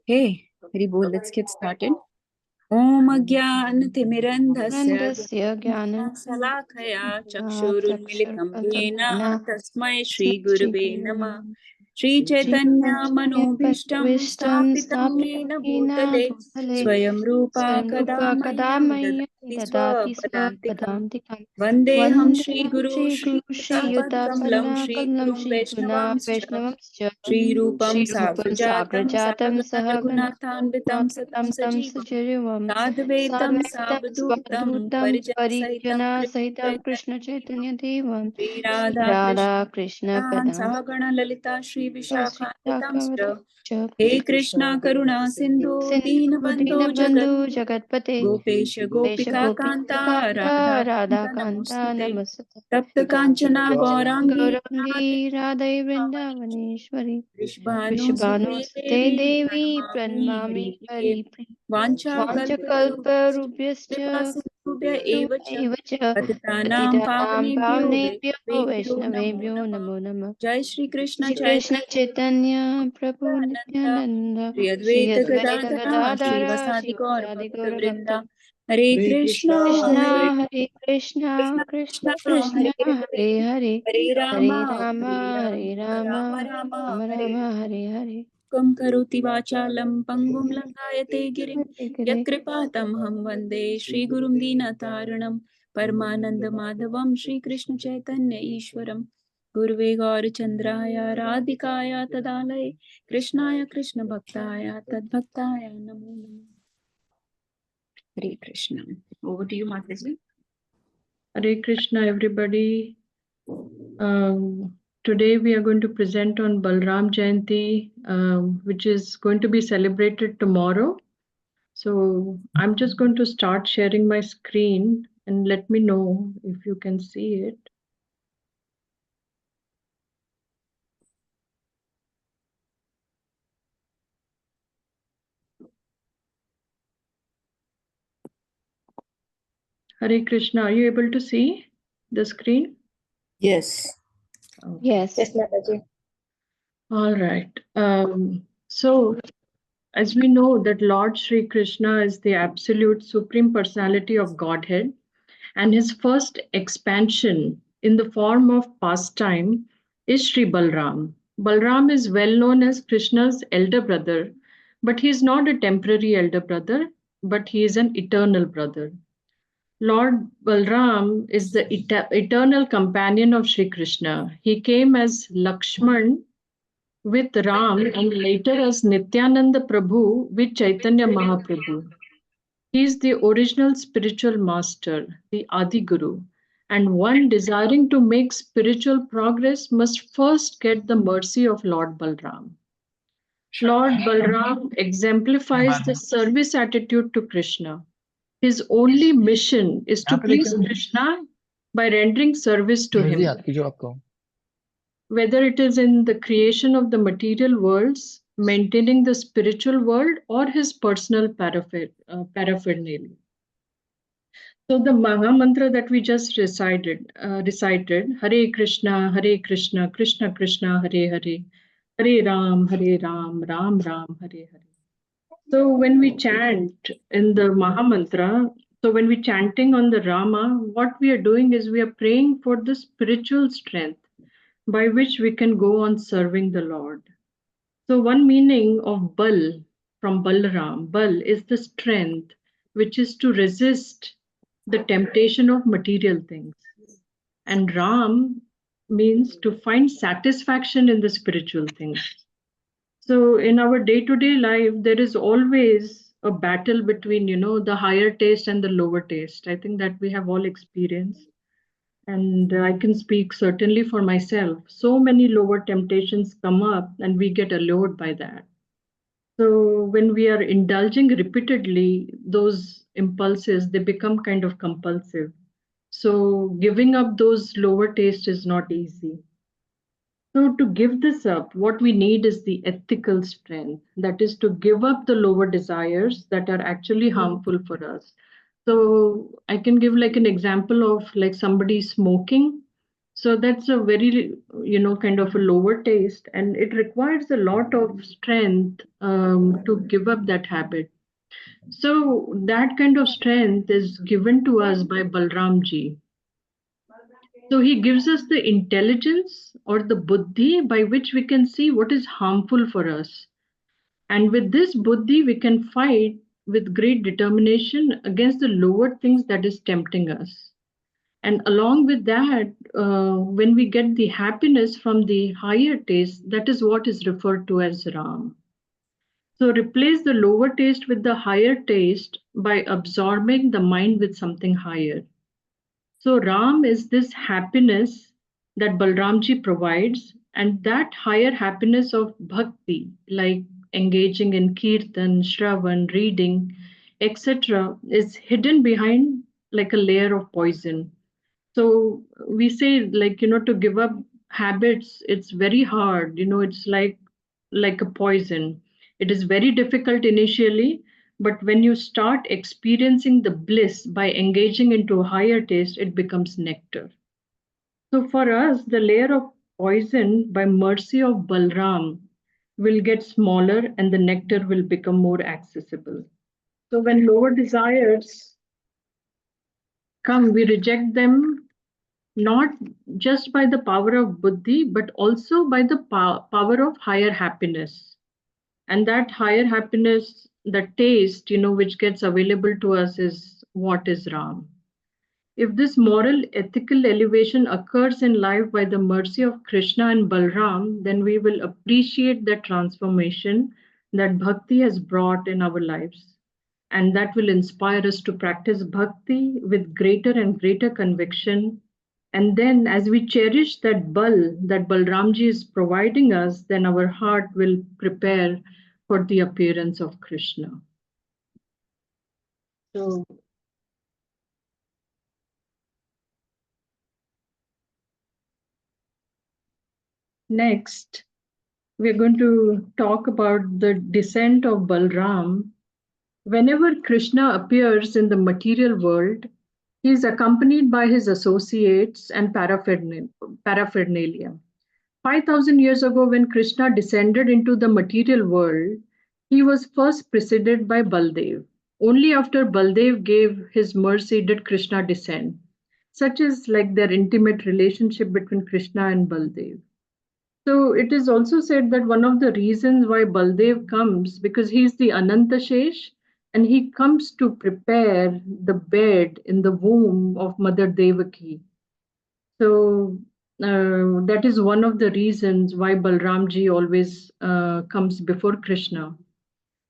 Hey, Hari Bol, let's get started. Om Ajnanatimirandhasya Salakaya Chakshurunmilitam Yena Tasmai Shri Gurave Namah. Shri Chaitanya Manobhishtam Sthapitam Yena Bhutale Swayam Rupa Kadamahyam Dadati Swapadantikam Vandeham Shri Guru Shri Yutapadkamlam Shri Gurum Vaishnavamscha Shri Rupam Sagrajatam Sahagana Raghunathanvitam Satam Sajivam Sadhvaitam Savadhutam Parijana Sahitam Krishna Chaitanya Devam Shri Radha Krishna Sahagana Lalita Shri Vishakhanvitam He Krishna Karuna Sindhu Deenabandhu Jagatpate Gopesha Gopika Kanta Radha Kanta Namaste Tapta Kanchana Gaurangi Radha Vrindavaneshwari Vishbhanu Sute Devi Pranamami Hari Vancha Kalparubhyascha Sindhubhya Evacha Patitanam Pavanebhyo Vaishnavebhyo Namo Namah Jai Shri Krishna Krishna Chaitanya Prabhu Nityananda Shri Shri Advaita Advaita Gadadhara Shri Gadadhara Vasadi Shri Gaura Vasadi Bhakta Gaura Vrinda Bhakta Hare Krishna Hare Hare Krishna Krishna Krishna Krishna Hare Hare Hare Hare Rama Rama Hare Rama Rama Rama Rama Hare Rama Hare Hare Kam karoti vachalam pangum langayate girim Hare Hare Yatkripatam ham vande Shri Gurum Dinataranam Paramananda Madhavam Shri Krishna Chaitanya Ishwaram Gurve Gaur Chandraya Radhikaya Tadalaya Krishnaya Krishna Bhaktaya Tadbhaktaya Namo Namo Hare Krishna. Over to you, Mataji. Hare Krishna, everybody. Today we are going to present on Balram Jayanti, which is going to be celebrated tomorrow. So I'm just going to start sharing my screen and let me know if you can see it. Hare Krishna, are you able to see the screen? Yes. Okay. Yes. Yes, Mataji. All right. So as we know that Lord Sri Krishna is the absolute supreme personality of Godhead, and his first expansion in the form of pastime is Sri Balram. Balram is well known as Krishna's elder brother, but he is not a temporary elder brother, but he is an eternal brother. Lord Balram is the eternal companion of Sri Krishna. He came as Lakshman with Ram and later as Nityananda Prabhu with Chaitanya Mahaprabhu. He is the original spiritual master, the Adi Guru, and one desiring to make spiritual progress must first get the mercy of Lord Balram. Lord Balram exemplifies the service attitude to Krishna. His only mission is to please Krishna by rendering service to him. Whether it is in the creation of the material worlds, maintaining the spiritual world, or his personal paraphernalia. So the Maha Mantra that we just recited, Hare Krishna, Krishna Krishna, Hare Hare, Hare Ram, Ram Ram, Hare Hare. So when we chant in the Maha Mantra, so when we're chanting on the Rama, what we are doing is we are praying for the spiritual strength by which we can go on serving the Lord. So one meaning of Bal from Balram, Bal is the strength which is to resist the temptation of material things. And Ram means to find satisfaction in the spiritual things. So in our day-to-day life, there is always a battle between, the higher taste and the lower taste. I think that we have all experienced. And I can speak certainly for myself. So many lower temptations come up and we get allured by that. So when we are indulging repeatedly, those impulses, they become kind of compulsive. So giving up those lower tastes is not easy. So to give this up, what we need is the ethical strength. That is to give up the lower desires that are actually harmful for us. So I can give like an example of like somebody smoking. So that's a very, kind of a lower taste, and it requires a lot of strength to give up that habit. So that kind of strength is given to us by Balramji. So he gives us the intelligence or the buddhi by which we can see what is harmful for us. And with this buddhi, we can fight with great determination against the lower things that is tempting us. And along with that, when we get the happiness from the higher taste, that is what is referred to as Ram. So replace the lower taste with the higher taste by absorbing the mind with something higher. So Ram is this happiness that Balramji provides, and that higher happiness of bhakti, like engaging in kirtan, shravan, reading, etc., is hidden behind like a layer of poison. So we say, like, to give up habits, it's very hard. It's like a poison. It is very difficult initially, but when you start experiencing the bliss by engaging into a higher taste, it becomes nectar. So for us, the layer of poison by mercy of Balram will get smaller and the nectar will become more accessible. So when lower desires come, we reject them not just by the power of buddhi, but also by the power of higher happiness. And that higher happiness, the taste, which gets available to us is what is Ram. If this moral, ethical elevation occurs in life by the mercy of Krishna and Balram, then we will appreciate the transformation that bhakti has brought in our lives. And that will inspire us to practice bhakti with greater and greater conviction. And then, as we cherish that bal that Balramji is providing us, then our heart will prepare for the appearance of Krishna. So, next, we're going to talk about the descent of Balram. Whenever Krishna appears in the material world, he is accompanied by his associates and paraphernalia. 5,000 years ago, when Krishna descended into the material world, he was first preceded by Baldev. Only after Baldev gave his mercy did Krishna descend. Such is like their intimate relationship between Krishna and Baldev. So it is also said that one of the reasons why Baldev comes, because he is the Ananta Shesh, and he comes to prepare the bed in the womb of Mother Devaki. So that is one of the reasons why Balramji always comes before Krishna.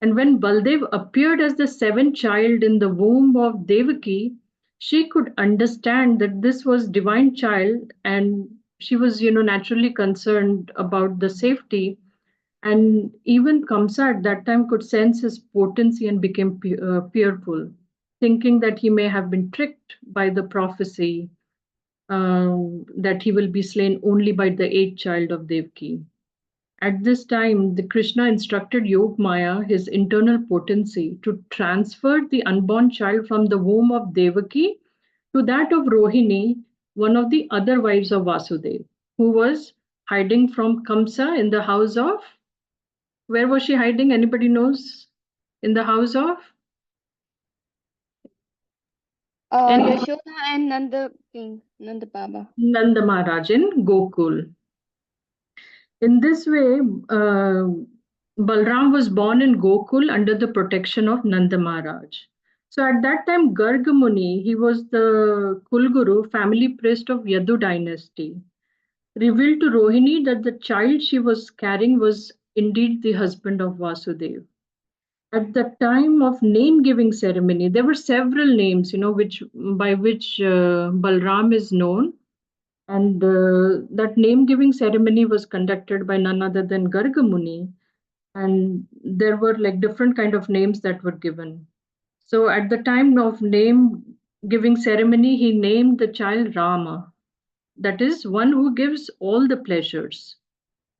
And when Baldev appeared as the seventh child in the womb of Devaki, she could understand that this was divine child, and she was, naturally concerned about the safety. And even Kamsa at that time could sense his potency and became fearful, thinking that he may have been tricked by the prophecy that he will be slain only by the eighth child of Devaki. At this time, the Krishna instructed Yogmaya, his internal potency, to transfer the unborn child from the womb of Devaki to that of Rohini, one of the other wives of Vasudev, who was hiding from Kamsa in the house of, where was she hiding? Anybody knows? In the house of? Yashoda and Nanda King, Nanda Baba. Nanda Maharaj in Gokul. In this way, Balram was born in Gokul under the protection of Nanda Maharaj. So at that time, Garg Muni, he was the Kulguru, family priest of Yadu dynasty, revealed to Rohini that the child she was carrying was indeed the husband of Vasudev. At the time of name giving ceremony, there were several names, which by which Balram is known, and that name giving ceremony was conducted by none other than Garga Muni, and there were like different kind of names that were given. So at the time of name giving ceremony, he named the child Rama, that is one who gives all the pleasures.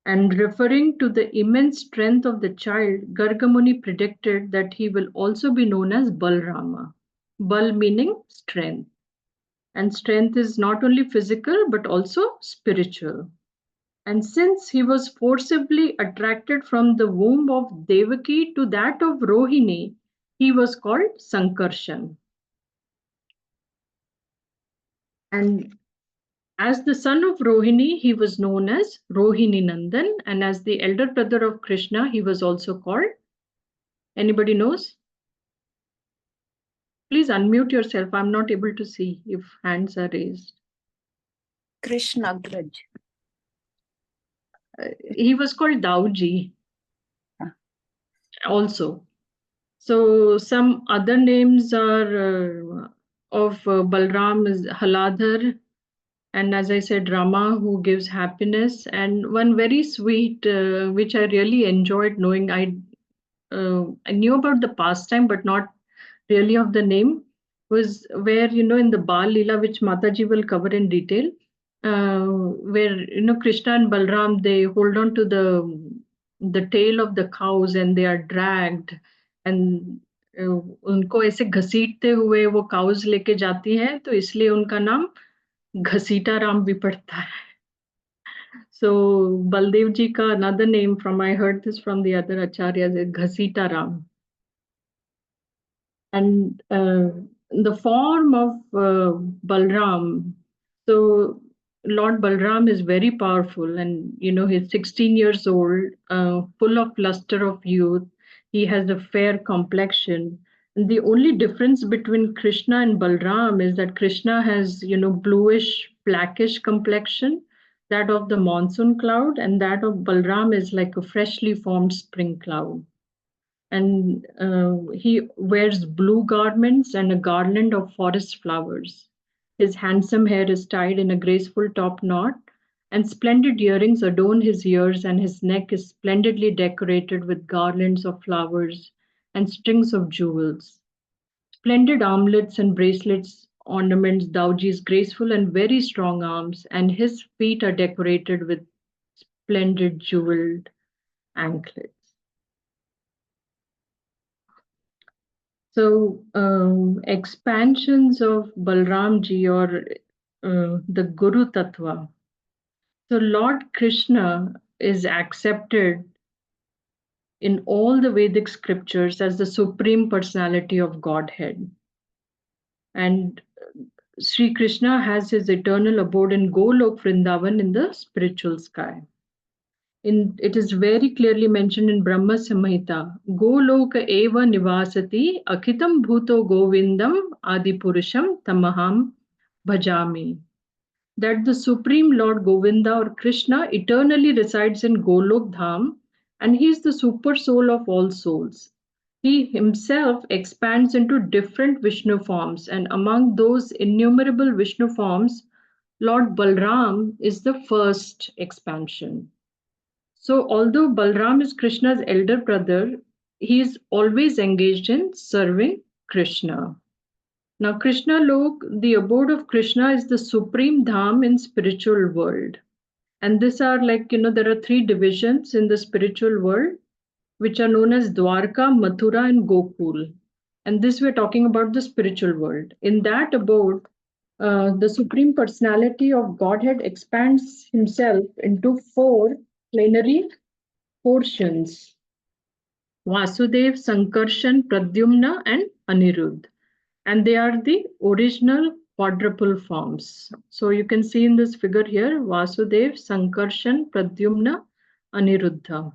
And referring to the immense strength of the child, Gargamuni predicted that he will also be known as Balrama. Bal meaning strength. And strength is not only physical but also spiritual. And since he was forcibly attracted from the womb of Devaki to that of Rohini, he was called Sankarshan. And as the son of Rohini, he was known as Rohini Nandan, and as the elder brother of Krishna, he was also called. Anybody knows? Please unmute yourself. I'm not able to see if hands are raised. Krishna Graj. He was called Dauji Huh. also. So some other names are of Balram is Haladhar, and as I said, Rama, who gives happiness, and one very sweet, which I really enjoyed knowing. I knew about the pastime, but not really of the name, was where, in the Bal Leela, which Mataji will cover in detail, where, Krishna and Balram, they hold on to the tail of the cows and they are dragged, and उनको ऐसे घसीटते हुए वो cause लेके जाती हैं, तो इसलिए उनका नाम घसीटा राम भी पड़ता है. So Baldev ji ka another name from, I heard this from the other acharyas, is Ghasita Ram. And the form of Balram. So Lord Balram is very powerful, and he's 16 years old, full of luster of youth. He has a fair complexion. And the only difference between Krishna and Balram is that Krishna has, bluish, blackish complexion, that of the monsoon cloud, and that of Balram is like a freshly formed spring cloud. And he wears blue garments and a garland of forest flowers. His handsome hair is tied in a graceful top knot, and splendid earrings adorn his ears, and his neck is splendidly decorated with garlands of flowers and strings of jewels. Splendid armlets and bracelets ornaments Dauji's graceful and very strong arms, and his feet are decorated with splendid jeweled anklets. So expansions of Balramji, or the Guru Tattva. So Lord Krishna is accepted in all the Vedic scriptures as the supreme personality of Godhead. And Sri Krishna has his eternal abode in Golok Vrindavan in the spiritual sky. It is very clearly mentioned in Brahma Samhita, Goloka eva nivasati akhitam bhuto govindam adipurusham tamaham bhajami. That the Supreme Lord Govinda or Krishna eternally resides in Golok Dham, and he is the super soul of all souls. He himself expands into different Vishnu forms, and among those innumerable Vishnu forms, Lord Balram is the first expansion. So, although Balram is Krishna's elder brother, he is always engaged in serving Krishna. Now, Krishna Lok, the abode of Krishna, is the supreme dham in spiritual world. And these are like, there are three divisions in the spiritual world, which are known as Dwarka, Mathura, and Gokul. And this we're talking about the spiritual world. In that abode, the Supreme Personality of Godhead expands himself into four plenary portions: Vasudev, Sankarshan, Pradyumna, and Anirudh. And they are the original quadruple forms. So you can see in this figure here, Vasudev, Sankarshan, Pradyumna, Aniruddha.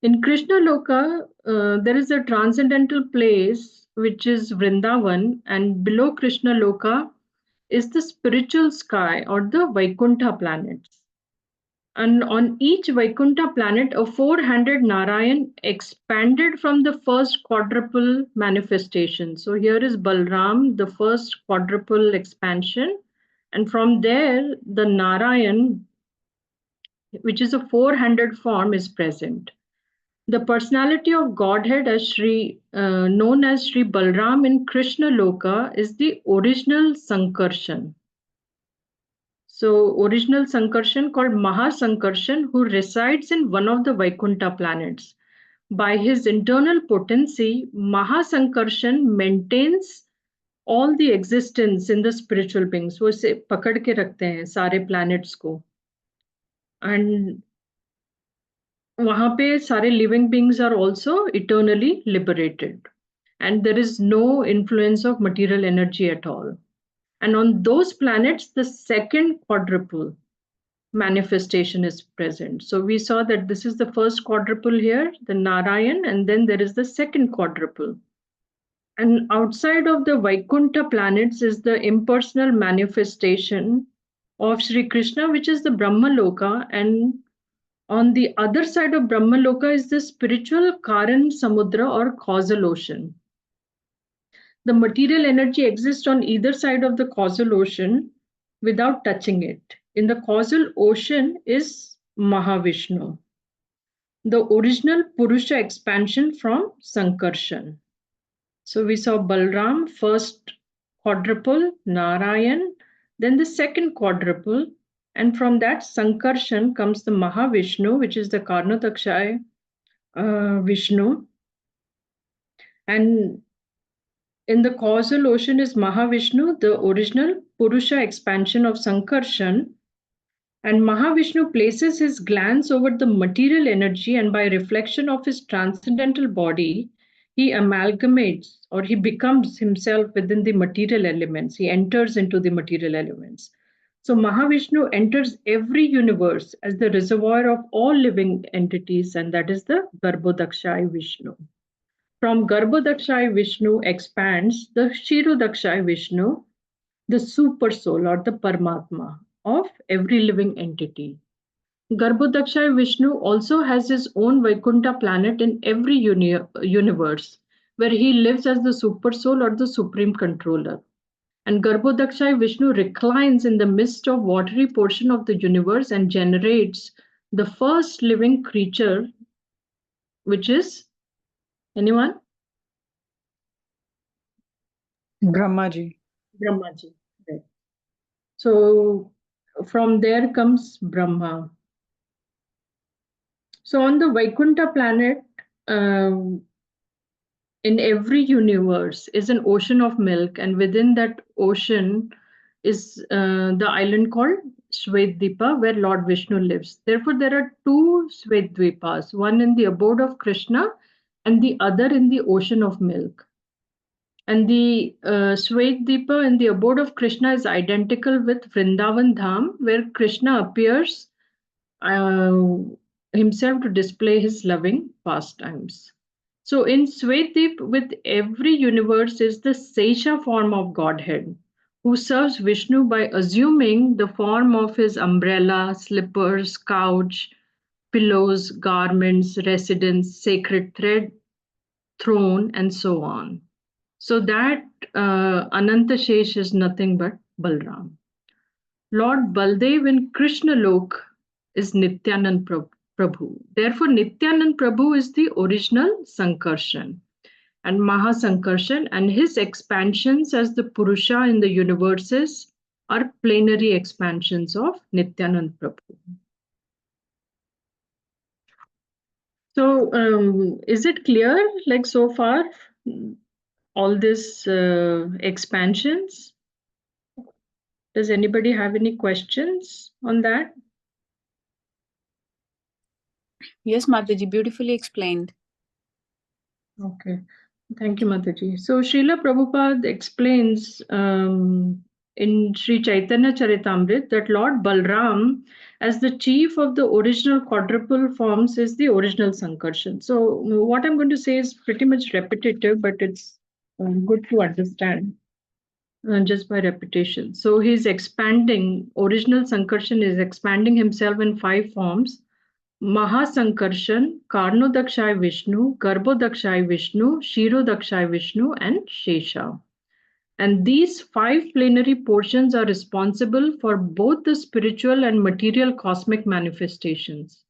In Krishna Loka, there is a transcendental place which is Vrindavan, and below Krishna Loka is the spiritual sky or the Vaikuntha planets. And on each Vaikuntha planet, a four-handed Narayan expanded from the first quadruple manifestation. So here is Balram, the first quadruple expansion. And from there, the Narayan, which is a four-handed form, is present. The personality of Godhead, as known as Sri Balram in Krishna Loka, is the original Sankarshan. So original Sankarshan called Mahasankarshan, who resides in one of the Vaikuntha planets. By his internal potency, Mahasankarshan maintains all the existence in the spiritual beings. वो इसे पकड़ के रखते हैं सारे planets को. And वहाँ पे सारे living beings are also eternally liberated. And there is no influence of material energy at all. And on those planets, the second quadruple manifestation is present. So we saw that this is the first quadruple here, the Narayan, and then there is the second quadruple. And outside of the Vaikuntha planets is the impersonal manifestation of Sri Krishna, which is the Brahmaloka. And on the other side of Brahmaloka is the spiritual Karan Samudra or causal ocean. The material energy exists on either side of the causal ocean without touching it. In the causal ocean is Mahavishnu, the original Purusha expansion from Sankarshan. So we saw Balram, first quadruple, Narayan, then the second quadruple, and from that Sankarshan comes the Mahavishnu, which is the Karnatakshay Vishnu. And in the causal ocean is Mahavishnu, the original Purusha expansion of Sankarshan. And Mahavishnu places his glance over the material energy, and by reflection of his transcendental body, he amalgamates or he becomes himself within the material elements. He enters into the material elements. So Mahavishnu enters every universe as the reservoir of all living entities, and that is the Garbhodakshay Vishnu. From Garbhodakshay Vishnu expands the Kshirodakshay Vishnu, the super soul or the Paramatma of every living entity. Garbhodakshay Vishnu also has his own Vaikuntha planet in every universe, where he lives as the super soul or the supreme controller. And Garbhodakshay Vishnu reclines in the midst of watery portion of the universe and generates the first living creature, which is anyone? Brahmaji. Brahmaji. Right. So from there comes Brahma. So on the Vaikuntha planet, in every universe is an ocean of milk, and within that ocean is the island called Shvetdvipa, where Lord Vishnu lives. Therefore, there are two Shvetdvipas, one in the abode of Krishna and the other in the ocean of milk. And the Shvetdvipa in the abode of Krishna is identical with Vrindavan Dham, where Krishna appears himself to display his loving pastimes. So in Shvetdvip, with every universe is the Sesha form of Godhead, who serves Vishnu by assuming the form of his umbrella, slippers, couch, pillows, garments, residence, sacred thread, throne, and so on. So that Ananta Shesh is nothing but Balram. Lord Baldev in Krishna Lok is Nityanand Prabhu. Therefore, Nityanand Prabhu is the original Sankarshan and Mahasankarshan, and his expansions as the Purusha in the universes are plenary expansions of Nityanand Prabhu. So, is it clear, like so far, all these expansions? Does anybody have any questions on that? Yes, Mataji, beautifully explained. Okay, thank you, Mataji. So Srila Prabhupada explains in Sri Chaitanya Charitamrita that Lord Balram, as the chief of the original quadruple forms, is the original Sankarshan. So what I'm going to say is pretty much repetitive, but it's good to understand just by repetition. So he's expanding, original Sankarshan is expanding himself in 5 forms: Mahasankarshan, Karnodakshay Vishnu, Garbhodakshay Vishnu, Kshirodakshay Vishnu, and Shesha. And these 5 plenary portions are responsible for both the spiritual and material cosmic manifestations.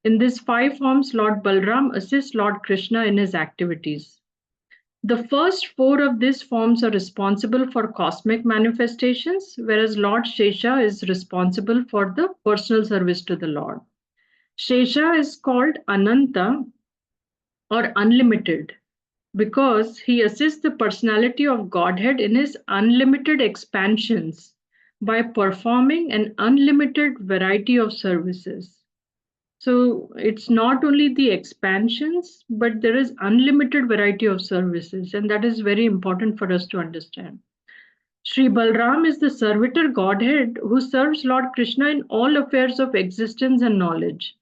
In these 5 forms, Lord Balram assists Lord Krishna in his activities. The first 4 of these forms are responsible for cosmic manifestations, whereas Lord Shesha is responsible for the personal service to the Lord. Shesha is called Ananta or unlimited because he assists the personality of Godhead in his unlimited expansions by performing an unlimited variety of services. So it's not only the expansions, but there is unlimited variety of services, and that is very important for us to understand. Sri Balram is the servitor Godhead who serves Lord Krishna in all affairs of existence and knowledge.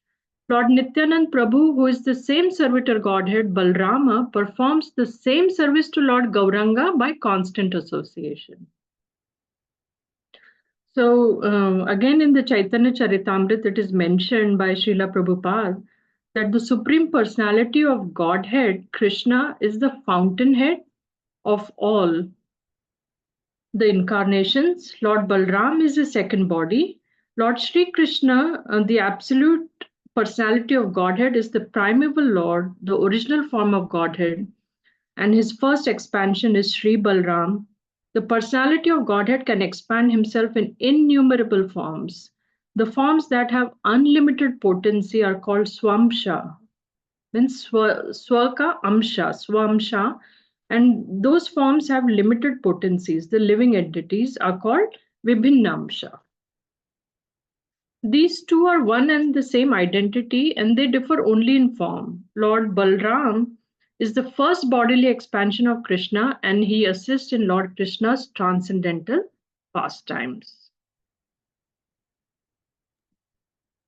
Lord Nityanand Prabhu, who is the same servitor Godhead, Balrama, performs the same service to Lord Gauranga by constant association. So, again in the Chaitanya Charitamrita, it is mentioned by Srila Prabhupada that the Supreme Personality of Godhead, Krishna, is the fountainhead of all the incarnations. Lord Balram is the second body. Lord Sri Krishna, the absolute personality of Godhead, is the primeval Lord, the original form of Godhead, and his first expansion is Sri Balram. The personality of Godhead can expand himself in innumerable forms. The forms that have unlimited potency are called Swamsha, means Swaka Amsha, Swamsha, and those forms have limited potencies. The living entities are called Vibhinnamsha. These two are one and the same identity, and they differ only in form. Lord Balram is the first bodily expansion of Krishna, and he assists in Lord Krishna's transcendental pastimes.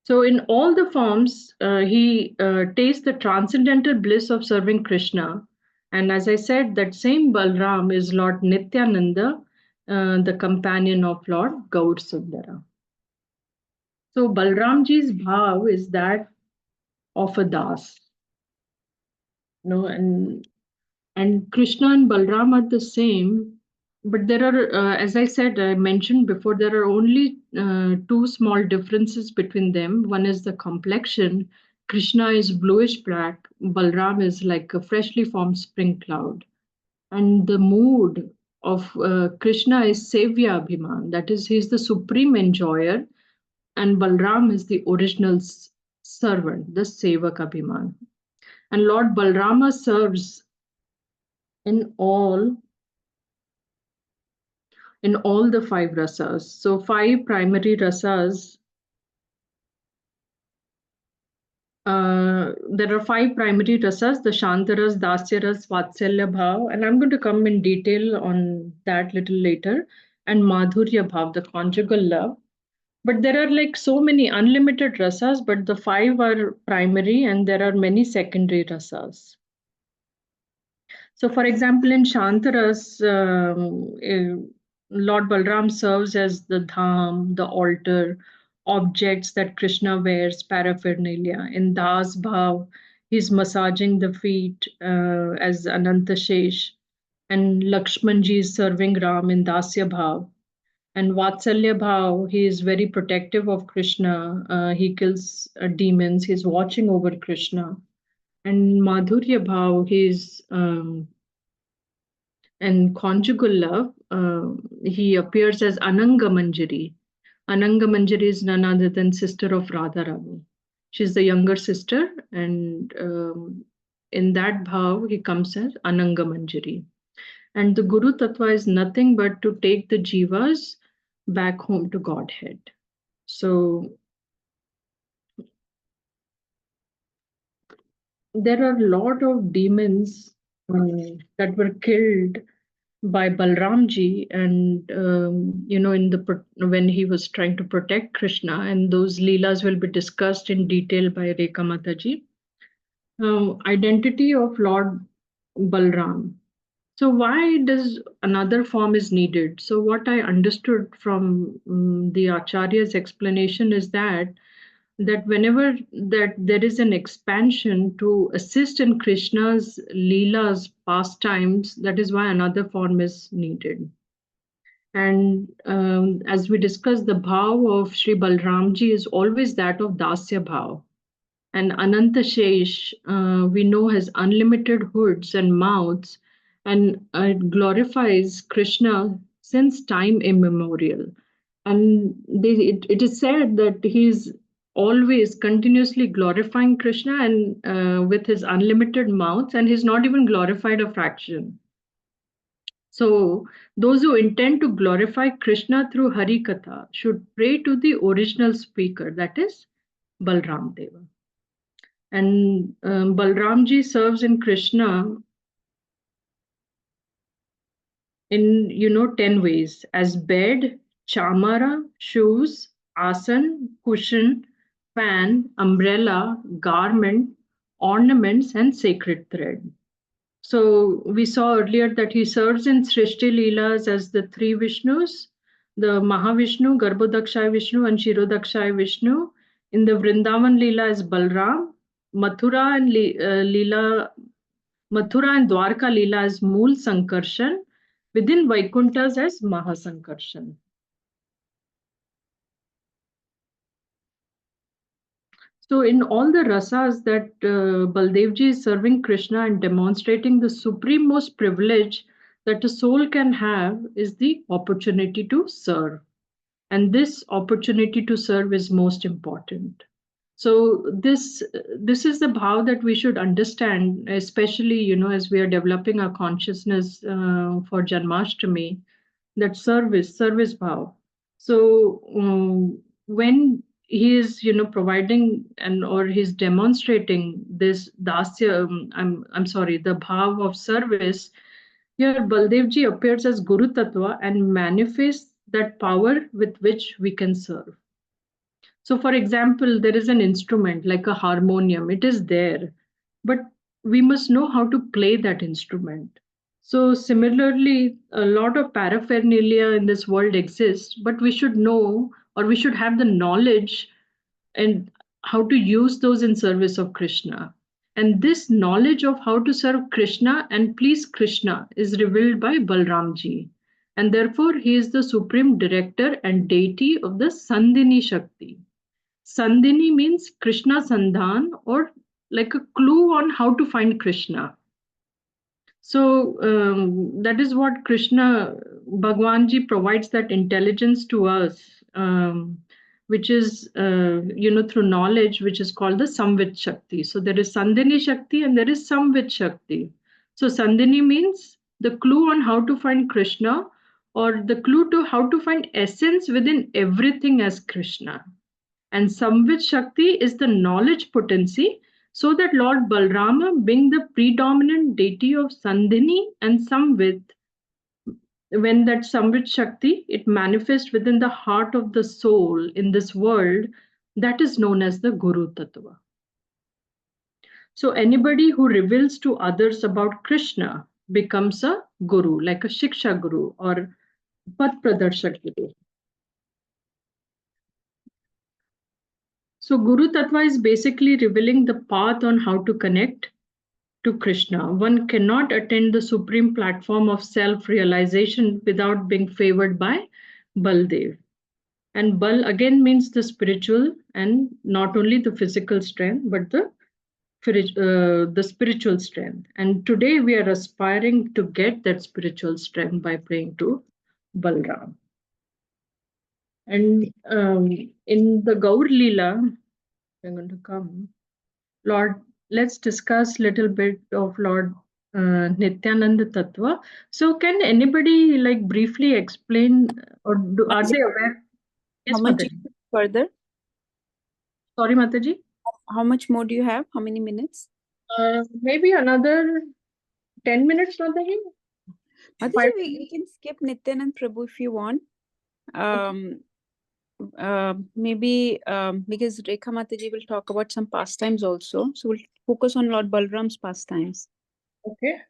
So in all the forms, he tastes the transcendental bliss of serving Krishna. And as I said, that same Balram is Lord Nityananda, the companion of Lord Gaur Sundara. So Balramji's bhav is that of a das. And Krishna and Balram are the same, but there are, as I said, I mentioned before, there are only two small differences between them. One is the complexion. Krishna is bluish black, Balram is like a freshly formed spring cloud. And the mood of Krishna is Sevya Abhiman, that is, he is the supreme enjoyer, and Balram is the original servant, the Sevak Abhiman. And Lord Balrama serves in all the five rasas. So five primary rasas. There are five primary rasas: the Shantaras, Dasyaras, Vatsalya Bhav, and I'm going to come in detail on that little later, and Madhurya Bhav, the conjugal love. But there are like so many unlimited rasas, but the five are primary, and there are many secondary rasas. So, for example, in Shantaras, Lord Balram serves as the dham, the altar, objects that Krishna wears, paraphernalia. In Das Bhav, he's massaging the feet as Ananta Shesh, and Lakshmanji is serving Ram in Dasya Bhav. And Vatsalya Bhav, he is very protective of Krishna. He kills demons. He's watching over Krishna. And Madhurya Bhav, he's and conjugal love, he appears as Ananga Manjari. Ananga Manjari is none other than sister of Radharani. She's the younger sister, and in that bhav, he comes as Ananga Manjari. And the Guru Tattva is nothing but to take the jivas back home to Godhead. So there are a lot of demons that were killed by Balramji, and in the when he was trying to protect Krishna, and those leelas will be discussed in detail by Rekha Mataji. Identity of Lord Balram. So why does another form is needed? So what I understood from the Acharya's explanation is that whenever that there is an expansion to assist in Krishna's leelas pastimes, that is why another form is needed. And as we discussed, the bhav of Sri Balramji is always that of Dasya bhav. And Ananta Shesh, we know, has unlimited hoods and mouths, and it glorifies Krishna since time immemorial. And it is said that he is always continuously glorifying Krishna and with his unlimited mouths, and he's not even glorified a fraction. So those who intend to glorify Krishna through Hari Katha should pray to the original speaker, that is Balram Deva. And Balramji serves in Krishna in 10 ways: as bed, chamara, shoes, asan, cushion, fan, umbrella, garment, ornaments, and sacred thread. So we saw earlier that he serves in Srishti Leelas as the three Vishnus, the Mahavishnu, Garbhodakshaya Vishnu, and Shirodakshaya Vishnu. In the Vrindavan Leela as Balram, Mathura and Leela, Mathura and Dwarka Leela as Mool Sankarshan, within Vaikunthas as Mahasankarshan. So in all the rasas that Baldevji is serving Krishna and demonstrating the supreme most privilege that a soul can have is the opportunity to serve. And this opportunity to serve is most important. So this is the bhav that we should understand, especially as we are developing our consciousness for Janmashtami, that service bhav. So when he is providing or he's demonstrating this dasya, I'm sorry, the bhav of service, here Baldevji appears as Guru Tattva and manifests that power with which we can serve. So for example, there is an instrument like a harmonium, it is there, but we must know how to play that instrument. So similarly, a lot of paraphernalia in this world exists, but we should know, or we should have the knowledge and how to use those in service of Krishna. And this knowledge of how to serve Krishna and please Krishna is revealed by Balramji. And therefore, he is the supreme director and deity of the Sandhini Shakti. Sandhini means Krishna Sandhan, or like a clue on how to find Krishna. So that is what Krishna, Bhagwanji provides that intelligence to us, which is, through knowledge, which is called the Samvit Shakti. So there is Sandhini Shakti and there is Samvit Shakti. So Sandhini means the clue on how to find Krishna, or the clue to how to find essence within everything as Krishna. And Samvit Shakti is the knowledge potency, so that Lord Balrama, being the predominant deity of Sandhini and Samvit, when that Samvit Shakti, it manifests within the heart of the soul in this world, that is known as the Guru Tattva. So anybody who reveals to others about Krishna becomes a Guru, like a Shiksha Guru or Path Pradarshak Guru. So Guru Tattva is basically revealing the path on how to connect to Krishna. One cannot attain the supreme platform of self-realization without being favored by Baldev. And Bal again means the spiritual, and not only the physical strength, but the spiritual strength. And today we are aspiring to get that spiritual strength by praying to Balram. And in the Gaur Leela, I'm going to come. Lord, let's discuss a little bit of Lord Nityananda Tattva. So can anybody briefly explain, or are they aware? Yes, How much Mataji. further? Sorry, Mataji. How much more do you have? How many minutes? Maybe another 10 minutes, Mataji. Mataji, we can skip Nityanand Prabhu if you want. Maybe because Rekha Mataji will talk about some pastimes also. So we'll focus on Lord Balram's pastimes. Okay.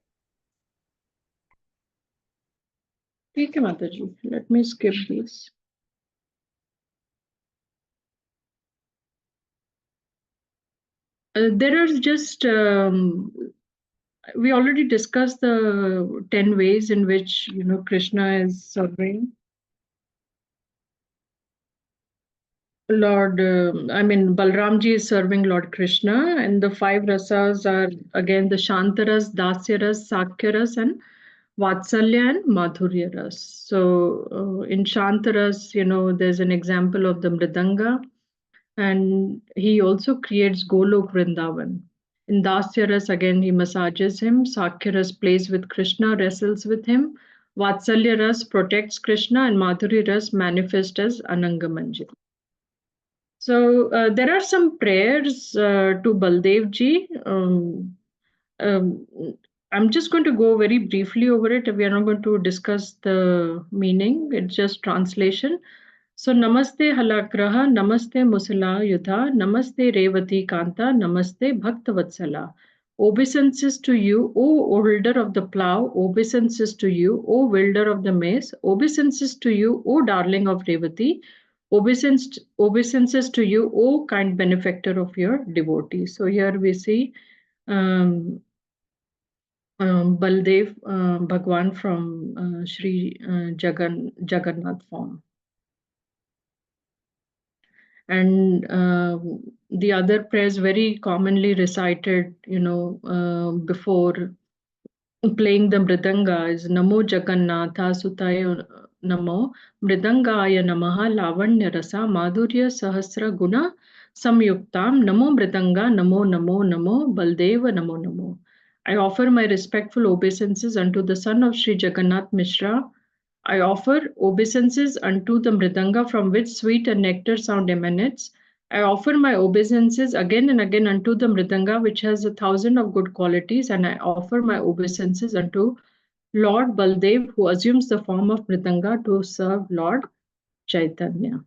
Okay, Mataji. Let me skip this. There are just, we already discussed the 10 ways in which, Krishna is serving Lord, Balramji is serving Lord Krishna, and the 5 rasas are again the Shantaras, Dasyaras, Sakyaras, and Vatsalya and Madhurya ras. So in Shantaras, there's an example of the Mridanga. And he also creates Golok Vrindavan. In Dasya Ras, again, he massages him. Sakya Ras plays with Krishna, wrestles with him. Vatsalya Ras protects Krishna, and Madhuri Ras manifests as Ananga Manjari. So there are some prayers to Baldev ji. Um, I'm just going to go very briefly over it. We are not going to discuss the meaning, it's just translation. So, Namaste Halagraha, Namaste Musala Yudha, Namaste Revati Kanta, Namaste Bhaktavatsala. Obeisances to you, O holder of the plough, obeisances to you, O wielder of the mace, obeisances to you, O darling of Revati, obeisances to you, O kind benefactor of your devotees. So, here we see Baldev Bhagwan from Sri Jagannath form. And the other prayers very commonly recited, before playing the mridanga is Namo Jagannatha Sutaya Namo Mridangaya Namaha Lavanya Rasa Madhurya Sahasra Guna Samyuktam Namo Mridanga Namo Namo Namo Baldeva Namo Namo. I offer my respectful obeisances unto the son of Sri Jagannath Mishra. I offer obeisances unto the mridanga from which sweet and nectar sound emanates. I offer my obeisances again and again unto the mridanga which has 1,000 of good qualities, and I offer my obeisances unto Lord Baldev who assumes the form of mridanga to serve Lord Chaitanya.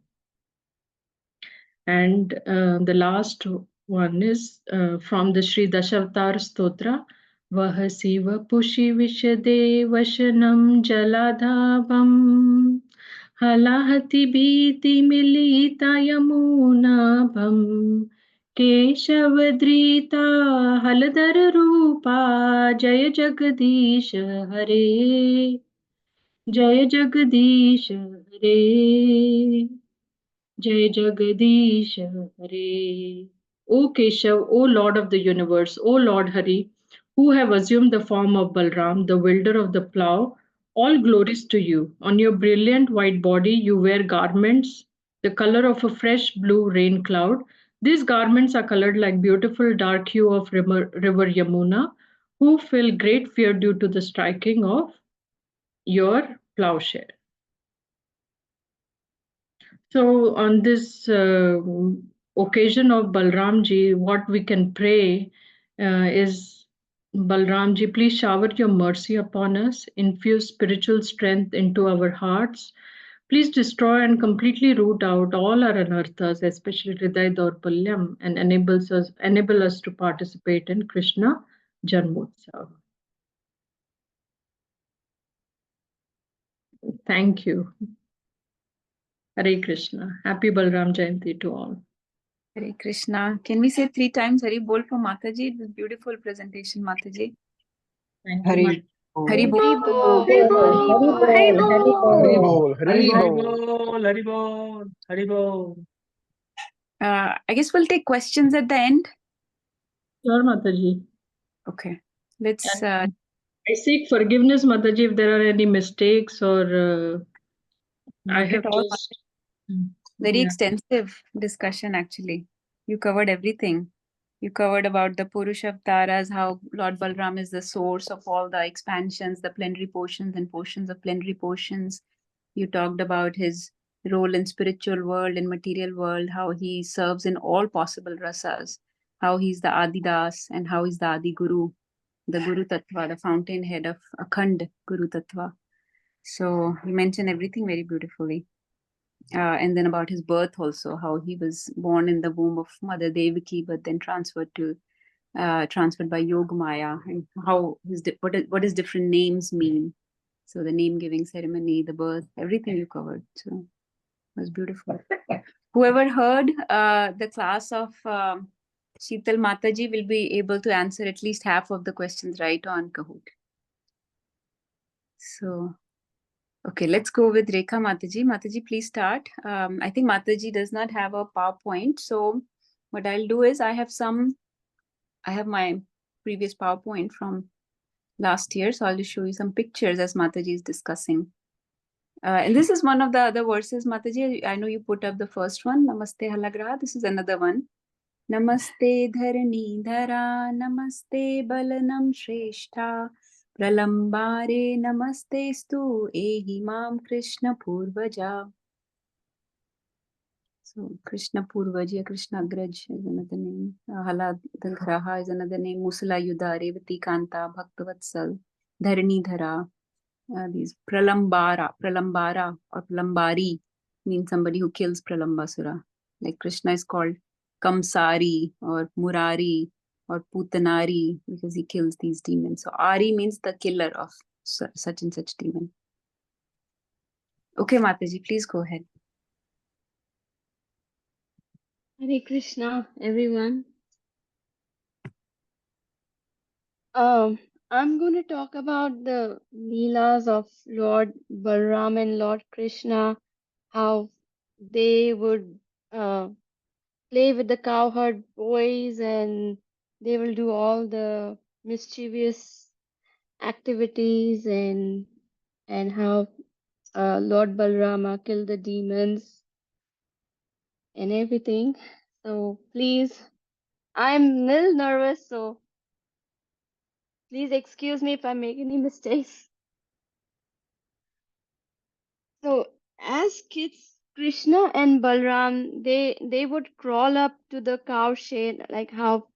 And the last one is from the Sri Dashavatar Stotra. Vah siva pushi vishade vashanam jaladhavam halahati biti milita yamunabham keshavadrita haladar rupa jaya jagadish hare jaya jagadish hare Jai Jagadish Hare. O Keshav, O Lord of the universe, O Lord Hari, who have assumed the form of Balram, the wielder of the plough, all glories to you. On your brilliant white body, you wear garments the color of a fresh blue rain cloud. These garments are colored like beautiful dark hue of river Yamuna, who feel great fear due to the striking of your plowshare. So, on this occasion of Balram ji, what we can pray is Balram ji, please shower your mercy upon us, infuse spiritual strength into our hearts. Please destroy and completely root out all our anarthas, especially Hriday Daurpalyam, and enable us to participate in Krishna Janmotsav. Thank you. Hare Krishna. Happy Balram Jayanti to all. Hare Krishna. Can we say 3 times Hari Bol for Mataji? This beautiful presentation, Mataji. Thank Hari you. Hari Bol. Hari Bol, Hari Bol, Hari Bol. Hari Bol, Hari Bol. I guess we'll take questions at the end. Sure, Mataji. Okay. Let's. And I seek forgiveness, Mataji, if there are any mistakes or I Not have at all, just. very Yeah. extensive discussion, actually. You covered everything. You covered about the Purusha Avtaras, how Lord Balram is the source of all the expansions, the plenary portions and portions of plenary portions. You talked about his role in spiritual world, in material world, how he serves in all possible rasas, how he's the Adidas and how he's the Adi Guru, the Guru Tattva, the fountainhead of Akhand Guru Tattva. So you mentioned everything very beautifully. And then about his birth also, how he was born in the womb of Mother Devaki, but then transferred by Yoga Maya, and how what his different names mean. So the name giving ceremony, the birth, everything you covered. So it was beautiful. Whoever heard the class of Sheetal Mataji will be able to answer at least half of the questions right on Kahoot. So. Okay, let's go with Rekha Mataji. Mataji, please start. I think Mataji does not have a PowerPoint. So what I'll do is I have my previous PowerPoint from last year. So I'll just show you some pictures as Mataji is discussing. And this is one of the other verses, Mataji. I know you put up the first one, Namaste Halagra. This is another one. Namaste Dharani Dhara, Namaste Balanam Shrestha, Pralambare Namaste Stu Ehi Mam Krishna Purvaja. So Krishna Purvaja, Krishna Agraj is another name. Haladharaha is another name. Musala Yudha, Revati Kanta, Bhaktavatsal, Dharani Dhara. These Pralambara or Pralambari means somebody who kills Pralambasura. Like Krishna is called Kamsari or Murari or Putanari because he kills these demons. So Ari means the killer of such and such demon. Okay, Mataji, please go ahead. Hare Krishna, everyone. I'm going to talk about the Leelas of Lord Balram and Lord Krishna, how they would play with the cowherd boys and they will do all the mischievous activities and how Lord Balrama killed the demons and everything. So please, I'm a little nervous, so please excuse me if I make any mistakes. So as kids, Krishna and Balram, they would crawl up to the cow shed, like how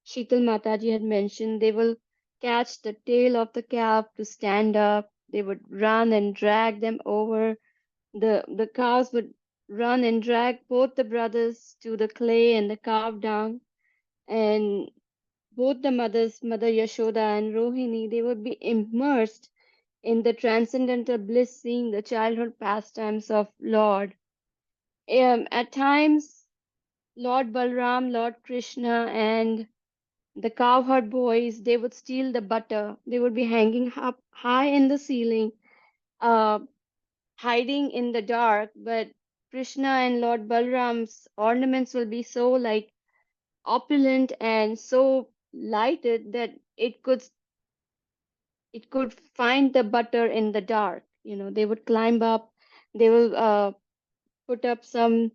Sheetal Mataji had mentioned. They will catch the tail of the calf to stand up. They would run and drag them over. The cows would run and drag both the brothers to the clay and the cow dung. And both the mothers, Mother Yashoda and Rohini, they would be immersed in the transcendental bliss, seeing the childhood pastimes of Lord. At times, Lord Balram, Lord Krishna, and the cowherd boys, they would steal the butter. They would be hanging up high in the ceiling, uh, hiding in the dark. But Krishna and Lord Balram's ornaments will be so like opulent and so lighted that it could find the butter in the dark. They would climb up, they will put up some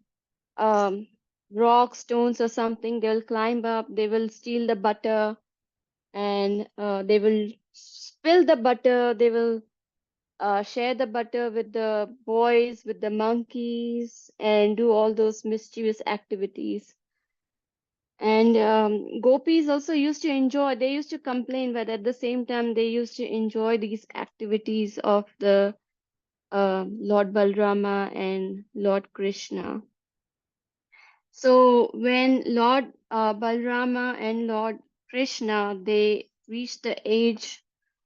um, rocks, stones, or something. They'll climb up, they will steal the butter, and they will spill the butter. They will share the butter with the boys, with the monkeys, and do all those mischievous activities. And gopis also used to enjoy, they used to complain, but at the same time, they used to enjoy these activities of the Lord Balrama and Lord Krishna. So when Lord Balrama and Lord Krishna they reached the age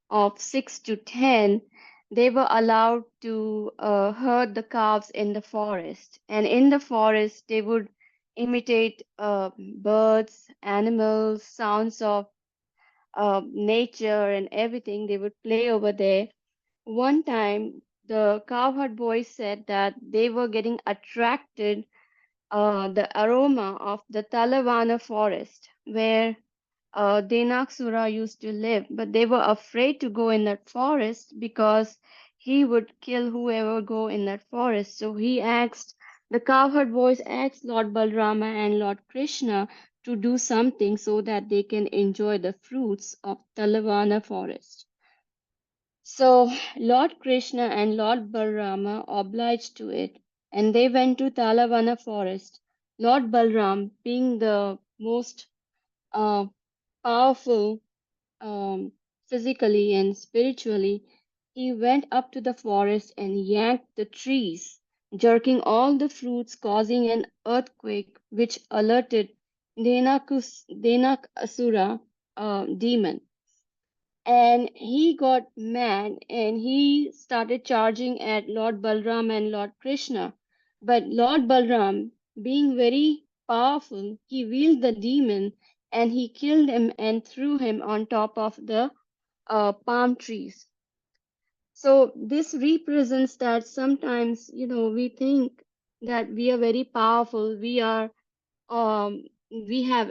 of 6 to 10, they were allowed to herd the calves in the forest. And in the forest, they would imitate birds, animals, sounds of nature, and everything. They would play over there. One time, the cowherd boys said that they were getting attracted the aroma of the Talavana forest where Denaksura used to live, but they were afraid to go in that forest because he would kill whoever go in that forest. So the cowherd boys asked Lord Balrama and Lord Krishna to do something so that they can enjoy the fruits of Talavana forest. So Lord Krishna and Lord Balrama obliged to it, and they went to Talavana forest. Lord Balram, being the most uh, powerful physically and spiritually, he went up to the forest and yanked the trees, jerking all the fruits, causing an earthquake which alerted Denakasura demon. And he got mad and he started charging at Lord Balram and Lord Krishna. But Lord Balram, being very powerful, he wheeled the demon and he killed him and threw him on top of the palm trees. So this represents that sometimes, we think that we are very powerful, we have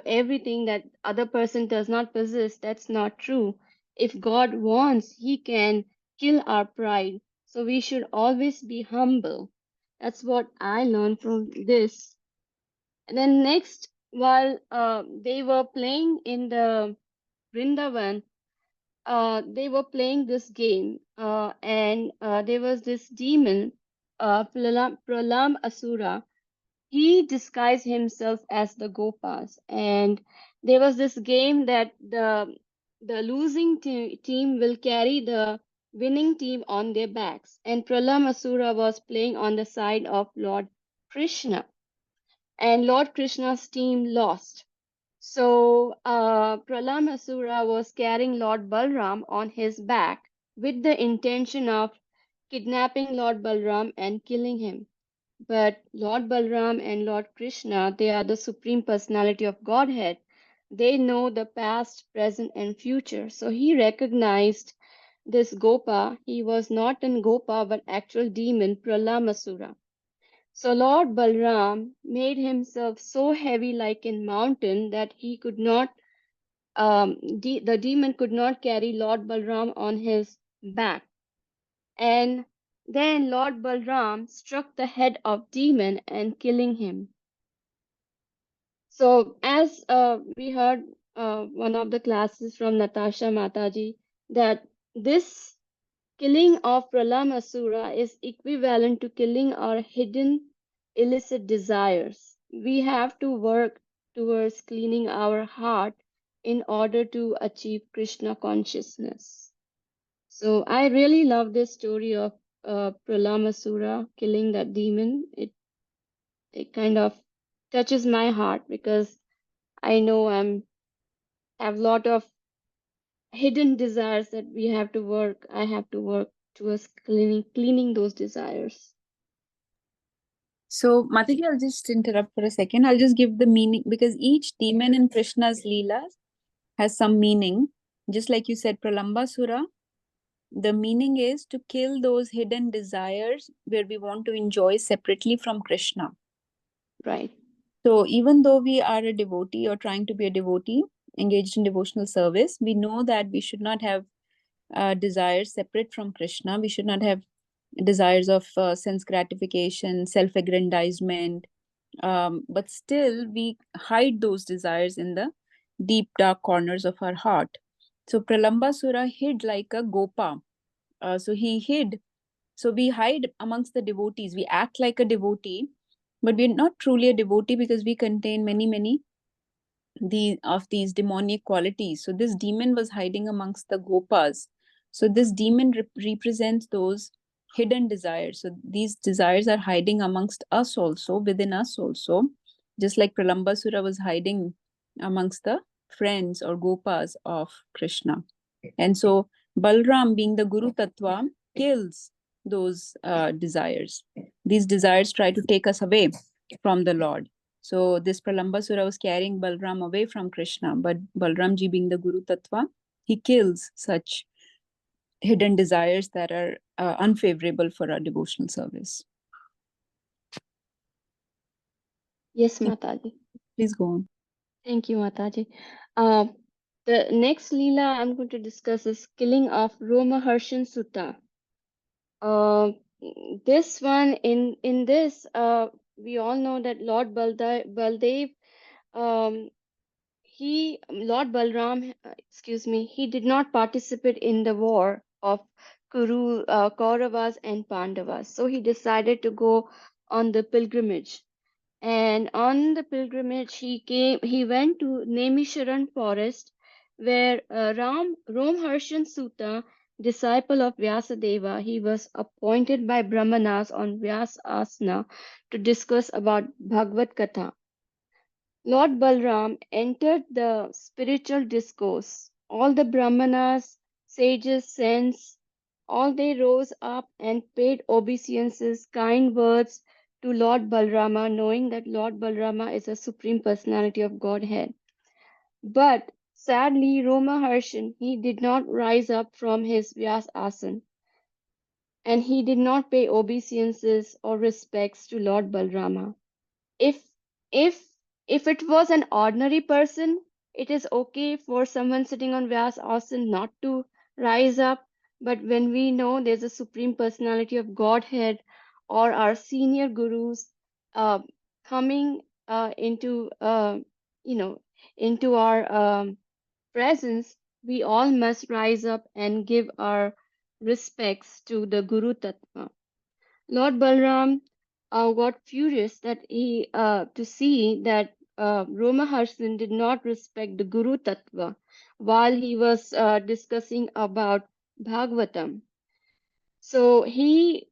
everything that other person does not possess. That's not true. If God wants, he can kill our pride. So we should always be humble. That's what I learned from this. And then next, while they were playing in the Vrindavan, they were playing this game, and there was this demon, Pralam Asura. He disguised himself as the Gopas, and there was this game that the losing team will carry the winning team on their backs, and Pralam Asura was playing on the side of Lord Krishna, and Lord Krishna's team lost. So Pralam Asura was carrying Lord Balram on his back with the intention of kidnapping Lord Balram and killing him. But Lord Balram and Lord Krishna, they are the supreme personality of Godhead. They know the past, present, and future. So he recognized this Gopa. He was not an Gopa, but actual demon, Pralamasura. So Lord Balram made himself so heavy like a mountain that he could not, the demon could not carry Lord Balram on his back. And then Lord Balram struck the head of demon and killing him. So as we heard one of the classes from Natasha Mataji, that this killing of Pralamasura is equivalent to killing our hidden illicit desires. We have to work towards cleaning our heart in order to achieve Krishna consciousness. So I really love this story of Pralamasura killing that demon. It kind of touches my heart because I know have a lot of hidden desires that we have to work. I have to work towards cleaning those desires. So, Mataji, I'll just interrupt for a second. I'll just give the meaning because each demon in Krishna's Leelas has some meaning. Just like you said, Pralambasura, the meaning is to kill those hidden desires where we want to enjoy separately from Krishna. Right. So, even though we are a devotee or trying to be a devotee, engaged in devotional service, we know that we should not have desires separate from Krishna. We should not have desires of sense gratification, self-aggrandizement, but still we hide those desires in the deep dark corners of our heart. So Pralambasura hid like a gopa. So he hid. So we hide amongst the devotees. We act like a devotee, but we're not truly a devotee because we contain many of these demonic qualities. So this demon was hiding amongst the gopas. So this demon represents those hidden desires. So these desires are hiding amongst us also, within us also, just like Pralambasura was hiding amongst the friends or gopas of Krishna. And so Balram, being the Guru Tattva, kills those desires. These desires try to take us away from the Lord. So this Pralambasura was carrying Balram away from Krishna, but Balramji, being the Guru Tattva, he kills such hidden desires that are unfavorable for our devotional service. Yes, Mataji. Please go on. Thank you, Mataji. The next Leela I'm going to discuss is killing of Romaharshan Sutta. This one in this we all know that Lord Baldev Lord Balram, excuse me, he did not participate in the war of Kauravas and Pandavas. So he decided to go on the pilgrimage. And on the pilgrimage, he went to Nemisharan forest where Romharshan Sutta, disciple of Vyasadeva, he was appointed by Brahmanas on Vyas Asana to discuss about Bhagavad Katha. Lord Balram entered the spiritual discourse. All the Brahmanas, sages, saints, all they rose up and paid obeisances, kind words to Lord Balrama, knowing that Lord Balrama is a supreme personality of Godhead. But sadly, Romaharshan, he did not rise up from his Vyas Asan, and he did not pay obeisances or respects to Lord Balrama. if if if it was an ordinary person, it is okay for someone sitting on Vyas Asan not to rise up, But when we know there's a supreme personality of Godhead or our senior gurus uh, coming into into our presence, we all must rise up and give our respects to the Guru Tattva. Lord Balram got furious that he to see that Romaharsan did not respect the Guru Tattva while he was discussing about Bhagavatam. So he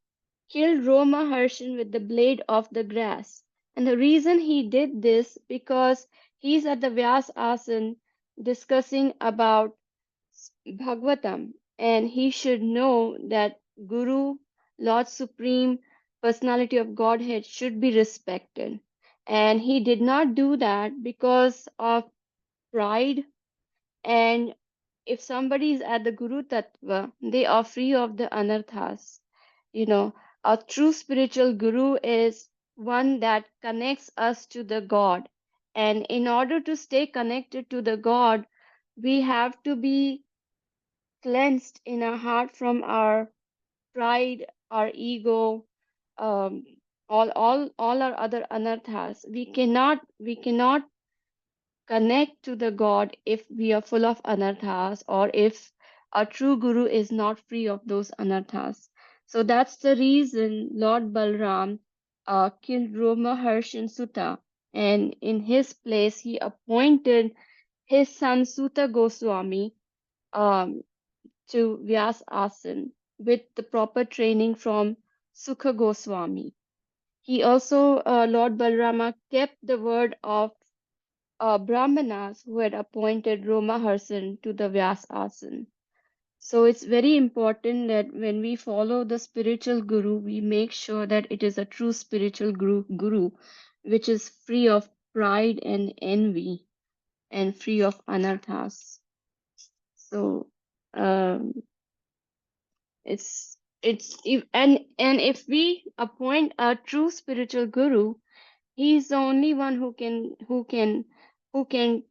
killed Romaharshan with the blade of the grass. And the reason he did this because he's at the Vyas Asan discussing about Bhagavatam, and he should know that Guru, Lord Supreme, Personality of Godhead should be respected. And he did not do that because of pride. And if somebody is at the Guru Tattva, they are free of the anarthas. You know, a true spiritual guru is one that connects us to the God. And in order to stay connected to the God, we have to be cleansed in our heart from our pride, our ego, um, all our other anarthas. We cannot connect to the God if we are full of anarthas or if our true guru is not free of those anarthas. So that's the reason Lord Balram killed Roma Harshan Sutta, and in his place he appointed his son Sutta Goswami um, to Vyas Asan with the proper training from Sukha Goswami. He also, Lord Balrama, kept the word of Brahmanas who had appointed Roma Harsan to the Vyas Asan. So it's very important that when we follow the spiritual guru, we make sure that it is a true spiritual guru which is free of pride and envy and free of anarthas. So um, it's if and if we appoint a true spiritual guru, he is the only one who can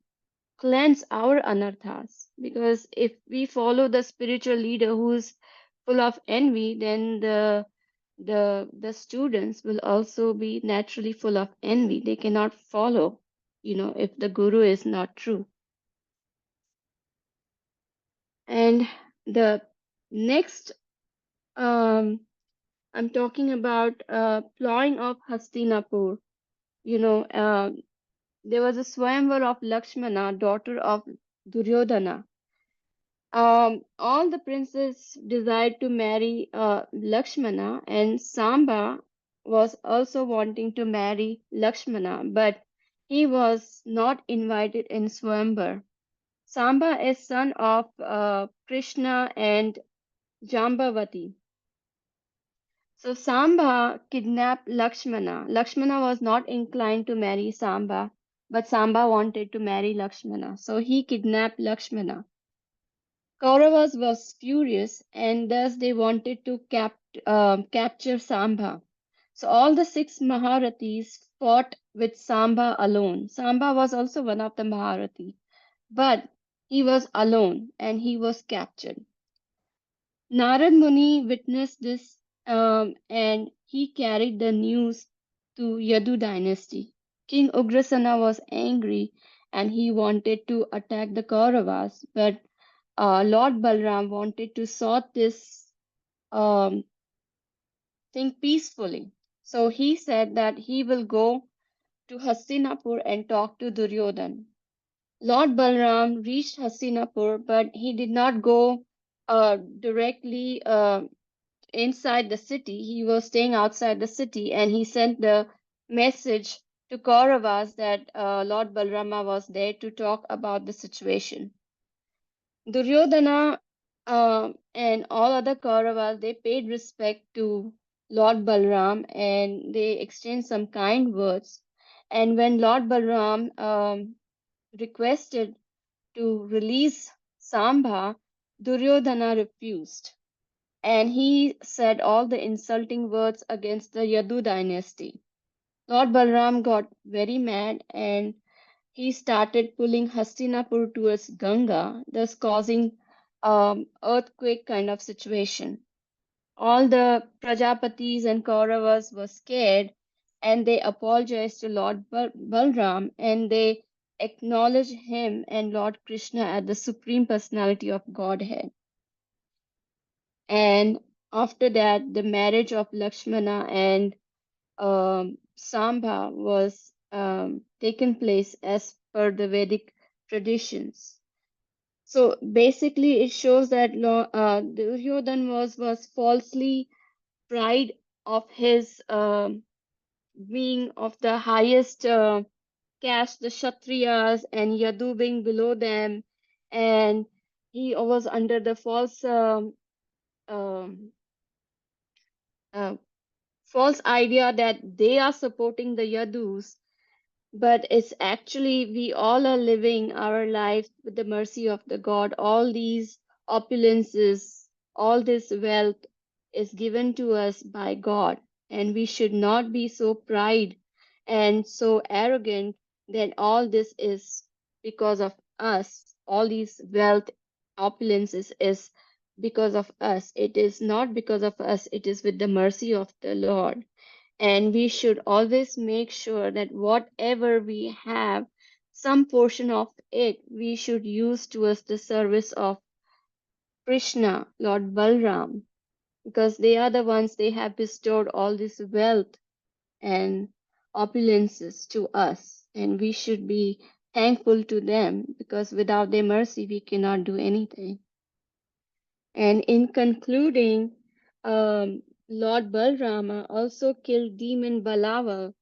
cleanse our anarthas. Because if we follow the spiritual leader who's full of envy, then the students will also be naturally full of envy. They cannot follow, if the guru is not true. And the next I'm talking about plowing of Hastinapur. There was a Swayamvar of Lakshmana, daughter of Duryodhana. All the princes desired to marry Lakshmana, and Samba was also wanting to marry Lakshmana, but he was not invited in Swayamvar. Samba is son of Krishna and Jambavati. So Samba kidnapped Lakshmana. Lakshmana was not inclined to marry Samba, but Samba wanted to marry Lakshmana. So he kidnapped Lakshmana. Kauravas was furious, and thus they wanted to capture Samba. So all the six Maharathis fought with Samba alone. Samba was also one of the Maharathi, but he was alone and he was captured. Narad Muni witnessed this and he carried the news to Yadu dynasty. King Ugrasena was angry and he wanted to attack the Kauravas, but Lord Balram wanted to sort this um, thing peacefully. So he said that he will go to Hastinapur and talk to Duryodhan. Lord Balram reached Hastinapur, but he did not go directly inside the city. He was staying outside the city, and he sent the message to Kauravas that Lord Balrama was there to talk about the situation. Duryodhana and all other Kauravas, they paid respect to Lord Balram and they exchanged some kind words. And when Lord Balram requested to release Samba, Duryodhana refused. And he said all the insulting words against the Yadu dynasty. Lord Balram got very mad and he started pulling Hastinapur towards Ganga, thus causing earthquake kind of situation. All the Prajapatis and Kauravas were scared and they apologized to Lord Balram and they acknowledged him and Lord Krishna as the Supreme Personality of Godhead. And after that, the marriage of Lakshmana and Sambha was taken place as per the Vedic traditions. So basically, it shows that Duryodhan was falsely pride of his being of the highest caste, the Kshatriyas, and Yadu being below them, and he was under the um, uh, false idea that they are supporting the Yadus, but it's actually we all are living our life with the mercy of the God. All these opulences, all this wealth is given to us by God, and we should not be so pride and so arrogant that all this is because of us. All these wealth opulences is because of us. It is not because of us. It is with the mercy of the Lord. And we should always make sure that whatever we have, some portion of it, we should use towards the service of Krishna, Lord Balram, because they are the ones they have bestowed all this wealth and opulences to us. And we should be thankful to them because without their mercy, we cannot do anything. And in concluding, Lord Balrama also killed demon Balaval.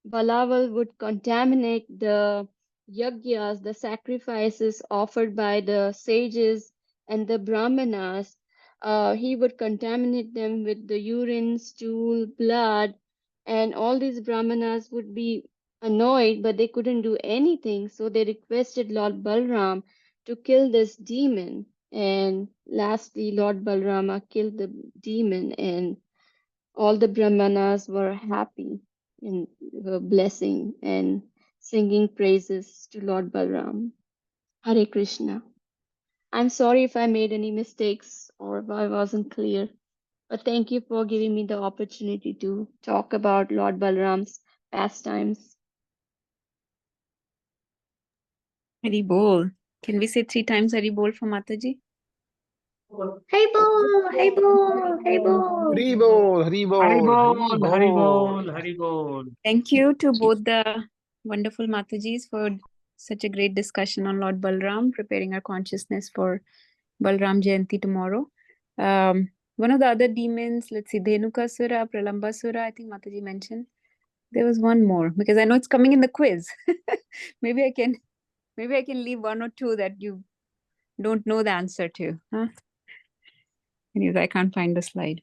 Balaval would contaminate the yagyas, the sacrifices offered by the sages and the brahmanas. He would contaminate them with the urine, stool, blood, and all these brahmanas would be annoyed, but they couldn't do anything. So they requested Lord Balram to kill this demon. And lastly, Lord Balrama killed the demon, and all the Brahmanas were happy and were blessing and singing praises to Lord Balram. Hare Krishna. I'm sorry if I made any mistakes or if I wasn't clear, but thank you for giving me the opportunity to talk about Lord Balram's pastimes. Hari Bol. Can we say 3 times Hari Bol for Mataji? Hey Bol, hey Bol, hey Bol. Haribol, Haribol, Haribol, Haribol. Haribol, Haribol. Thank you to both the wonderful Matajis for such a great discussion on Lord Balram, preparing our consciousness for Balram Jayanti tomorrow. One of the other demons, let's see, Dhenukasura, Pralambasura, I think Mataji mentioned. There was one more because I know it's coming in the quiz. maybe I can leave one or two that you don't know the answer to. Huh? Anyways, I can't find the slide.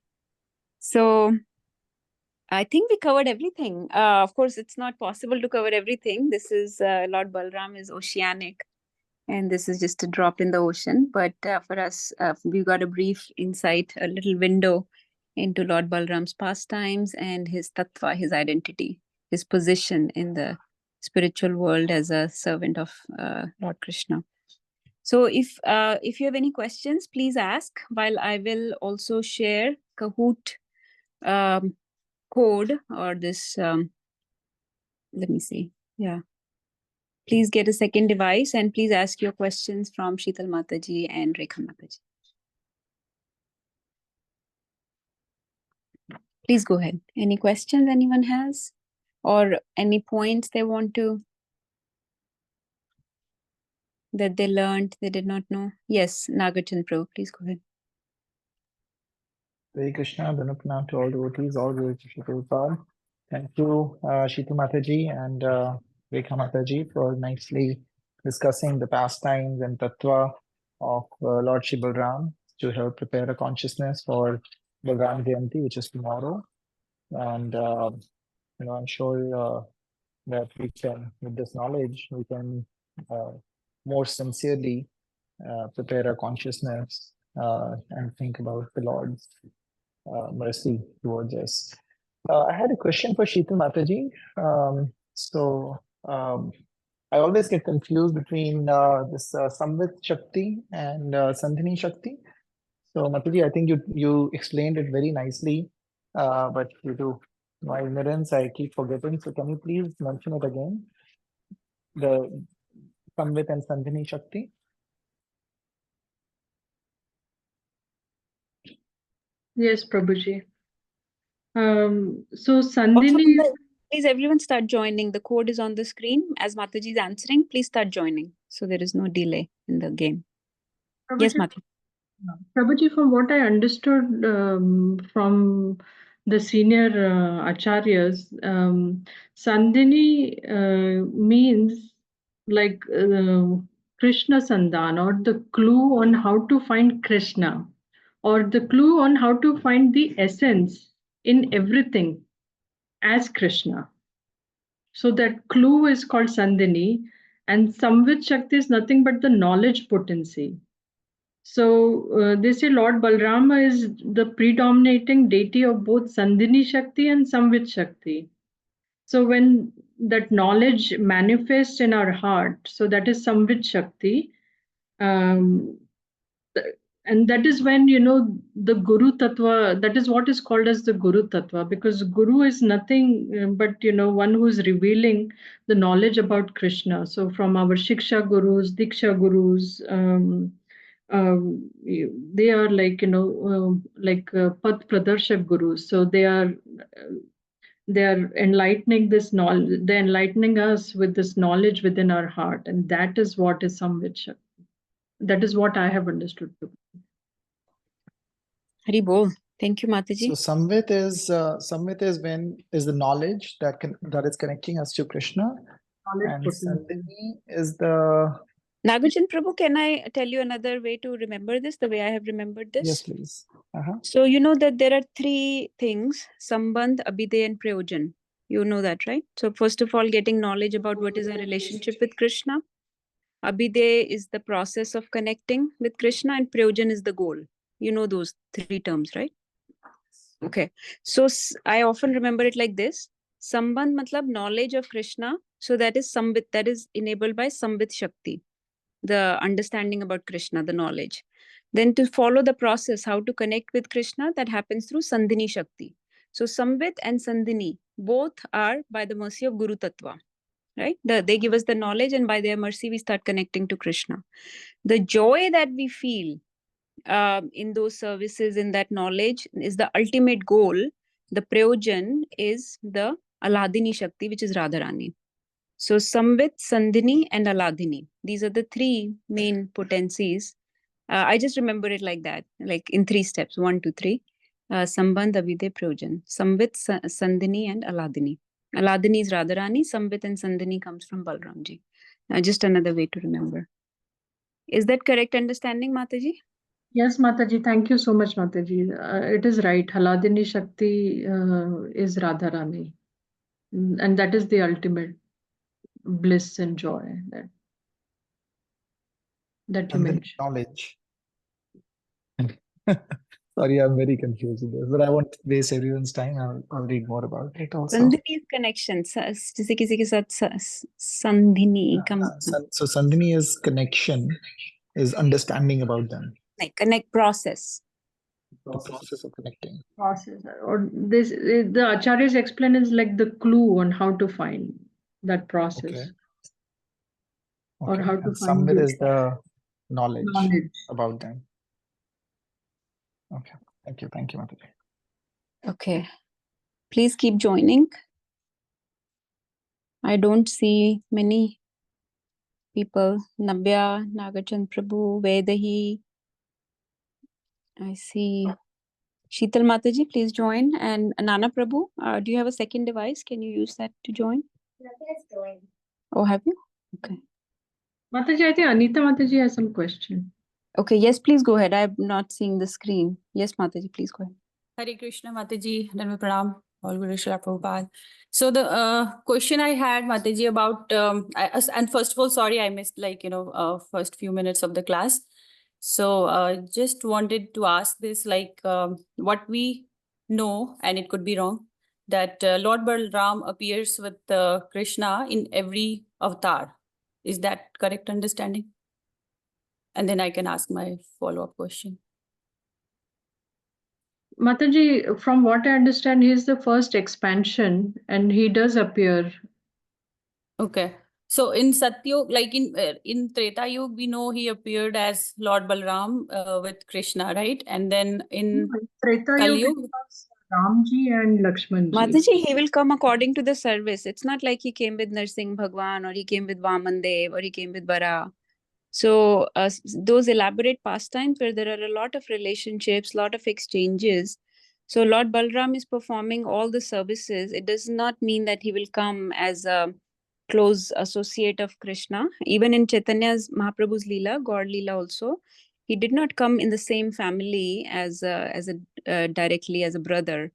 So I think we covered everything. Of course, it's not possible to cover everything. This is Lord Balram is oceanic, and this is just a drop in the ocean. But for us, we got a brief insight, a little window into Lord Balram's pastimes and his tattva, his identity, his position in the spiritual world as a servant of Lord Krishna. So if you have any questions, please ask. While I will also share Kahoot code or this. Let me see. Yeah. Please get a second device and please ask your questions from Sheetal Mataji and Rekha Mataji. Please go ahead. Any questions anyone has? Or any points they want to, that they learned, they did not know? Yes, Nagarchan Pro, please go ahead. Hare Krishna, Dhanupranam to all devotees, all glory to Shri Prabhupada. Thank you, Shitu Mataji and Rekha Mataji for nicely discussing the pastimes and tattva of Lord Shri Balram to help prepare a consciousness for Balram Jayanti, which is tomorrow. And I'm sure that we can, with this knowledge, we can more sincerely prepare our consciousness and think about the Lord's mercy towards us. I had a question for Sheetal Mataji. So I always get confused between this Samvit Shakti and Sandhini Shakti. So, Mataji, I think you explained it very nicely, but due to my ignorance, I keep forgetting. So, can you please mention it again? The Samvit and Sandhini Shakti. Yes, Prabhuji. So Also, Sandhini, please everyone start joining. The code is on the screen. As Mataji is answering, please start joining. So there is no delay in the game. Yes, Prabhuji, Mataji. Prabhuji, from what I understood from the senior acharyas, Sandhini means like Krishna Sandan, or the clue on how to find Krishna, or the clue on how to find the essence in everything as Krishna. So that clue is called Sandhini, and Samvit Shakti is nothing but the knowledge potency. So they say Lord Balrama is the predominating deity of both Sandhini Shakti and Samvit Shakti. So when that knowledge manifests in our heart, so that is Samvit Shakti, um, and that is when the Guru Tattva, that is what is called as the Guru Tattva, because Guru is nothing but one who is revealing the knowledge about Krishna. So from our Shiksha Gurus, Diksha Gurus, they are like Path Pradarshak Gurus. So they are enlightening this knowledge, they're enlightening us with this knowledge within our heart, and that is what is Samvit Shakti. That is what I have understood. Hari Bol. Thank you, So Mataji. Samvit is when is the knowledge that is connecting us to Krishna, Knowledge and potency. Sandhini is the Nagachan Prabhu, can I tell you another way to remember this, the way I have remembered this? yes, please. So you know that there are three things: Sambandh, Abhiday, and Prayojan. You know that, right? So first of all, getting knowledge about what is our relationship with Krishna. Abhiday is the process of connecting with Krishna, and Prayojan is the goal. You know those three terms, right? Okay. So I often remember it like this. Sambandh matlab knowledge of Krishna. So that is Sambit, that is enabled by Sambit Shakti, the understanding about Krishna, the knowledge. Then to follow the process, how to connect with Krishna, that happens through Sandhini Shakti. So Sambit and Sandhini, both are by the mercy of Guru Tattva, right? They give us the knowledge, and by their mercy, we start connecting to Krishna. The joy that we feel in those services, in that knowledge, is the ultimate goal. The Prayojan is the Aladini Shakti, which is Radharani. So Samvit, Sandhini, and Aladini. These are the three main potencies. I just remember it like that, like in three steps, 1, 2, 3. Sambandh, Abhiday, Prayojan. Samvit, Sandhini, and Aladini. Aladini is Radharani. Samvit and Sandhini comes from Balramji. Just another way to remember. Is that correct understanding, Mataji? Yes, Mataji, thank you so much, Mataji. It is right. Haladini Shakti is Radharani. And that is the ultimate bliss and joy that you and the mentioned. knowledge. Sorry, I'm very confused with this, but I won't waste everyone's time. I'll read more about it also. Sandhini is connection. जैसे किसी के साथ Sandhini So Sandhini is connection, is understanding about them, like connect process. the process of connecting. Process. Or this, the acharyas explain is like the clue on how to find that process. Okay. Or Okay. how to And find Samvit the is the knowledge knowledge. about them. Okay. Thank you, Mataji. Okay. Please keep joining. I don't see many people. Nabya, Nagachan Prabhu, Vedahi. I see Sheetal Mataji, please join. And Nana Prabhu, do you have a second device? Can you use that to join? Oh, have you? Okay. Mataji, I think Anita Mataji has some question. Okay, yes, please go ahead. I'm not seeing the screen. Yes, Mataji, please go ahead. Hare Krishna, Mataji, Dhanva Pranam, all Guru Shri Prabhupada. So the question I had, Mataji, about and first of all, sorry, I missed first few minutes of the class. So just wanted to ask this, what we know, and it could be wrong, that Lord Balram appears with Krishna in every avatar. Is that correct understanding? And then I can ask my follow-up question. Mataji, from what I understand, he is the first expansion and he does appear. Okay. So in Satyug, like in Treta Yuga, we know he appeared as Lord Balram with Krishna, right? And then in Treta Kali Yuga, Yuga, it was Ramji and Lakshmanji. Mataji, he will come according to the service. It's not like he came with Narsingh Bhagwan, or he came with Vaman Dev, or he came with Bara. So those elaborate pastimes where there are a lot of relationships, lot of exchanges. So Lord Balram is performing all the services. It does not mean that he will come as a close associate of Krishna. Even in Chaitanya's Mahaprabhu's Leela, God Leela also, he did not come in the same family as directly as a brother.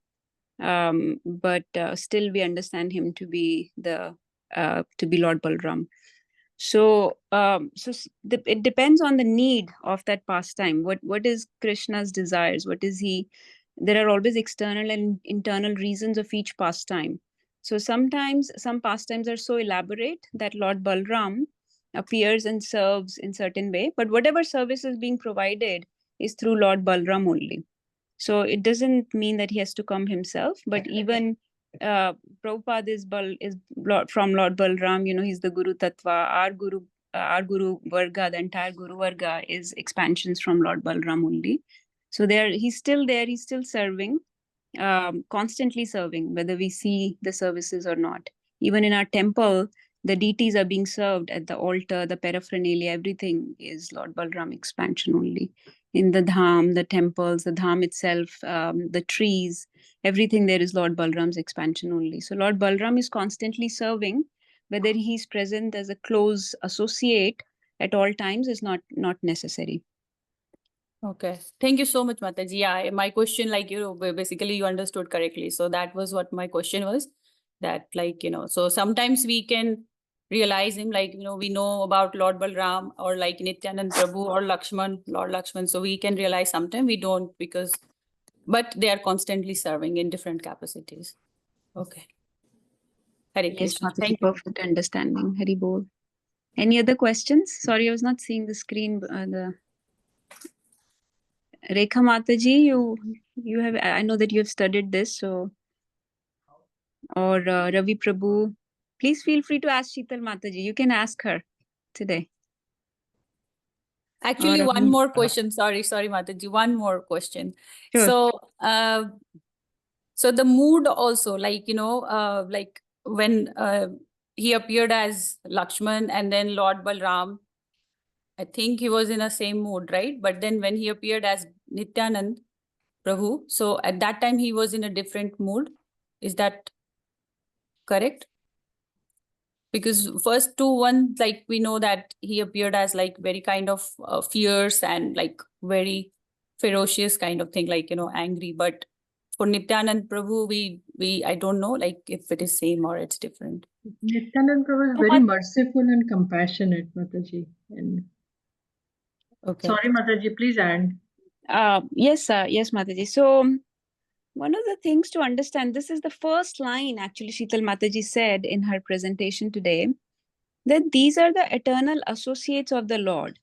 But still we understand him to be Lord Balram. So it depends on the need of that pastime. What is Krishna's desires? What is he? There are always external and internal reasons of each pastime. So sometimes some pastimes are so elaborate that Lord Balram appears and serves in certain way, but whatever service is being provided is through Lord Balram only. So it doesn't mean that he has to come himself, but even Prabhupada is from Lord Balram. He's the Guru Tattva. Our Guru Varga, the entire Guru Varga is expansions from Lord Balram only. So he's still there. He's still serving, constantly serving, whether we see the services or not. Even in our temple, the deities are being served at the altar, the paraphernalia, everything is Lord Balram expansion only. In the dham, the temples, the dham itself, the trees, everything there is Lord Balram's expansion only. So Lord Balram is constantly serving. Whether he's present as a close associate at all times is not necessary. okay. Thank you so much, Mataji. Yeah, my question, basically you understood correctly. So that was what my question was. That so sometimes we can realize him, we know about Lord Balram or like Nityanand Prabhu or Lord Lakshman. So we can realize sometimes we don't but they are constantly serving in different capacities. Okay. Hare Yes, Krishna. Mataji, Thank you. perfect understanding. Hari Bol. Any other questions? Sorry, I was not seeing the screen. Rekha Mataji, you have. I know that you have studied this, so or Ravi Prabhu. Please feel free to ask Sheetal Mataji. You can ask her today. Actually, Or, one more question. Sorry, Mataji. One more question. Sure. So the mood also, like when he appeared as Lakshman and then Lord Balram, I think he was in the same mood, right? But then when he appeared as Nityanand Prabhu, so at that time he was in a different mood. Is that correct? Because first one, like we know that he appeared as like very kind of fierce and like very ferocious kind of thing, like, angry. But for Nityanand Prabhu, I don't know, like if it is same or it's different. Nityanand Prabhu is very merciful and compassionate, Mataji. And Okay. sorry, Mataji, please add. Yes, Mataji. So one of the things to understand, this is the first line actually Sheetal Mataji said in her presentation today, that these are the eternal associates of the Lord.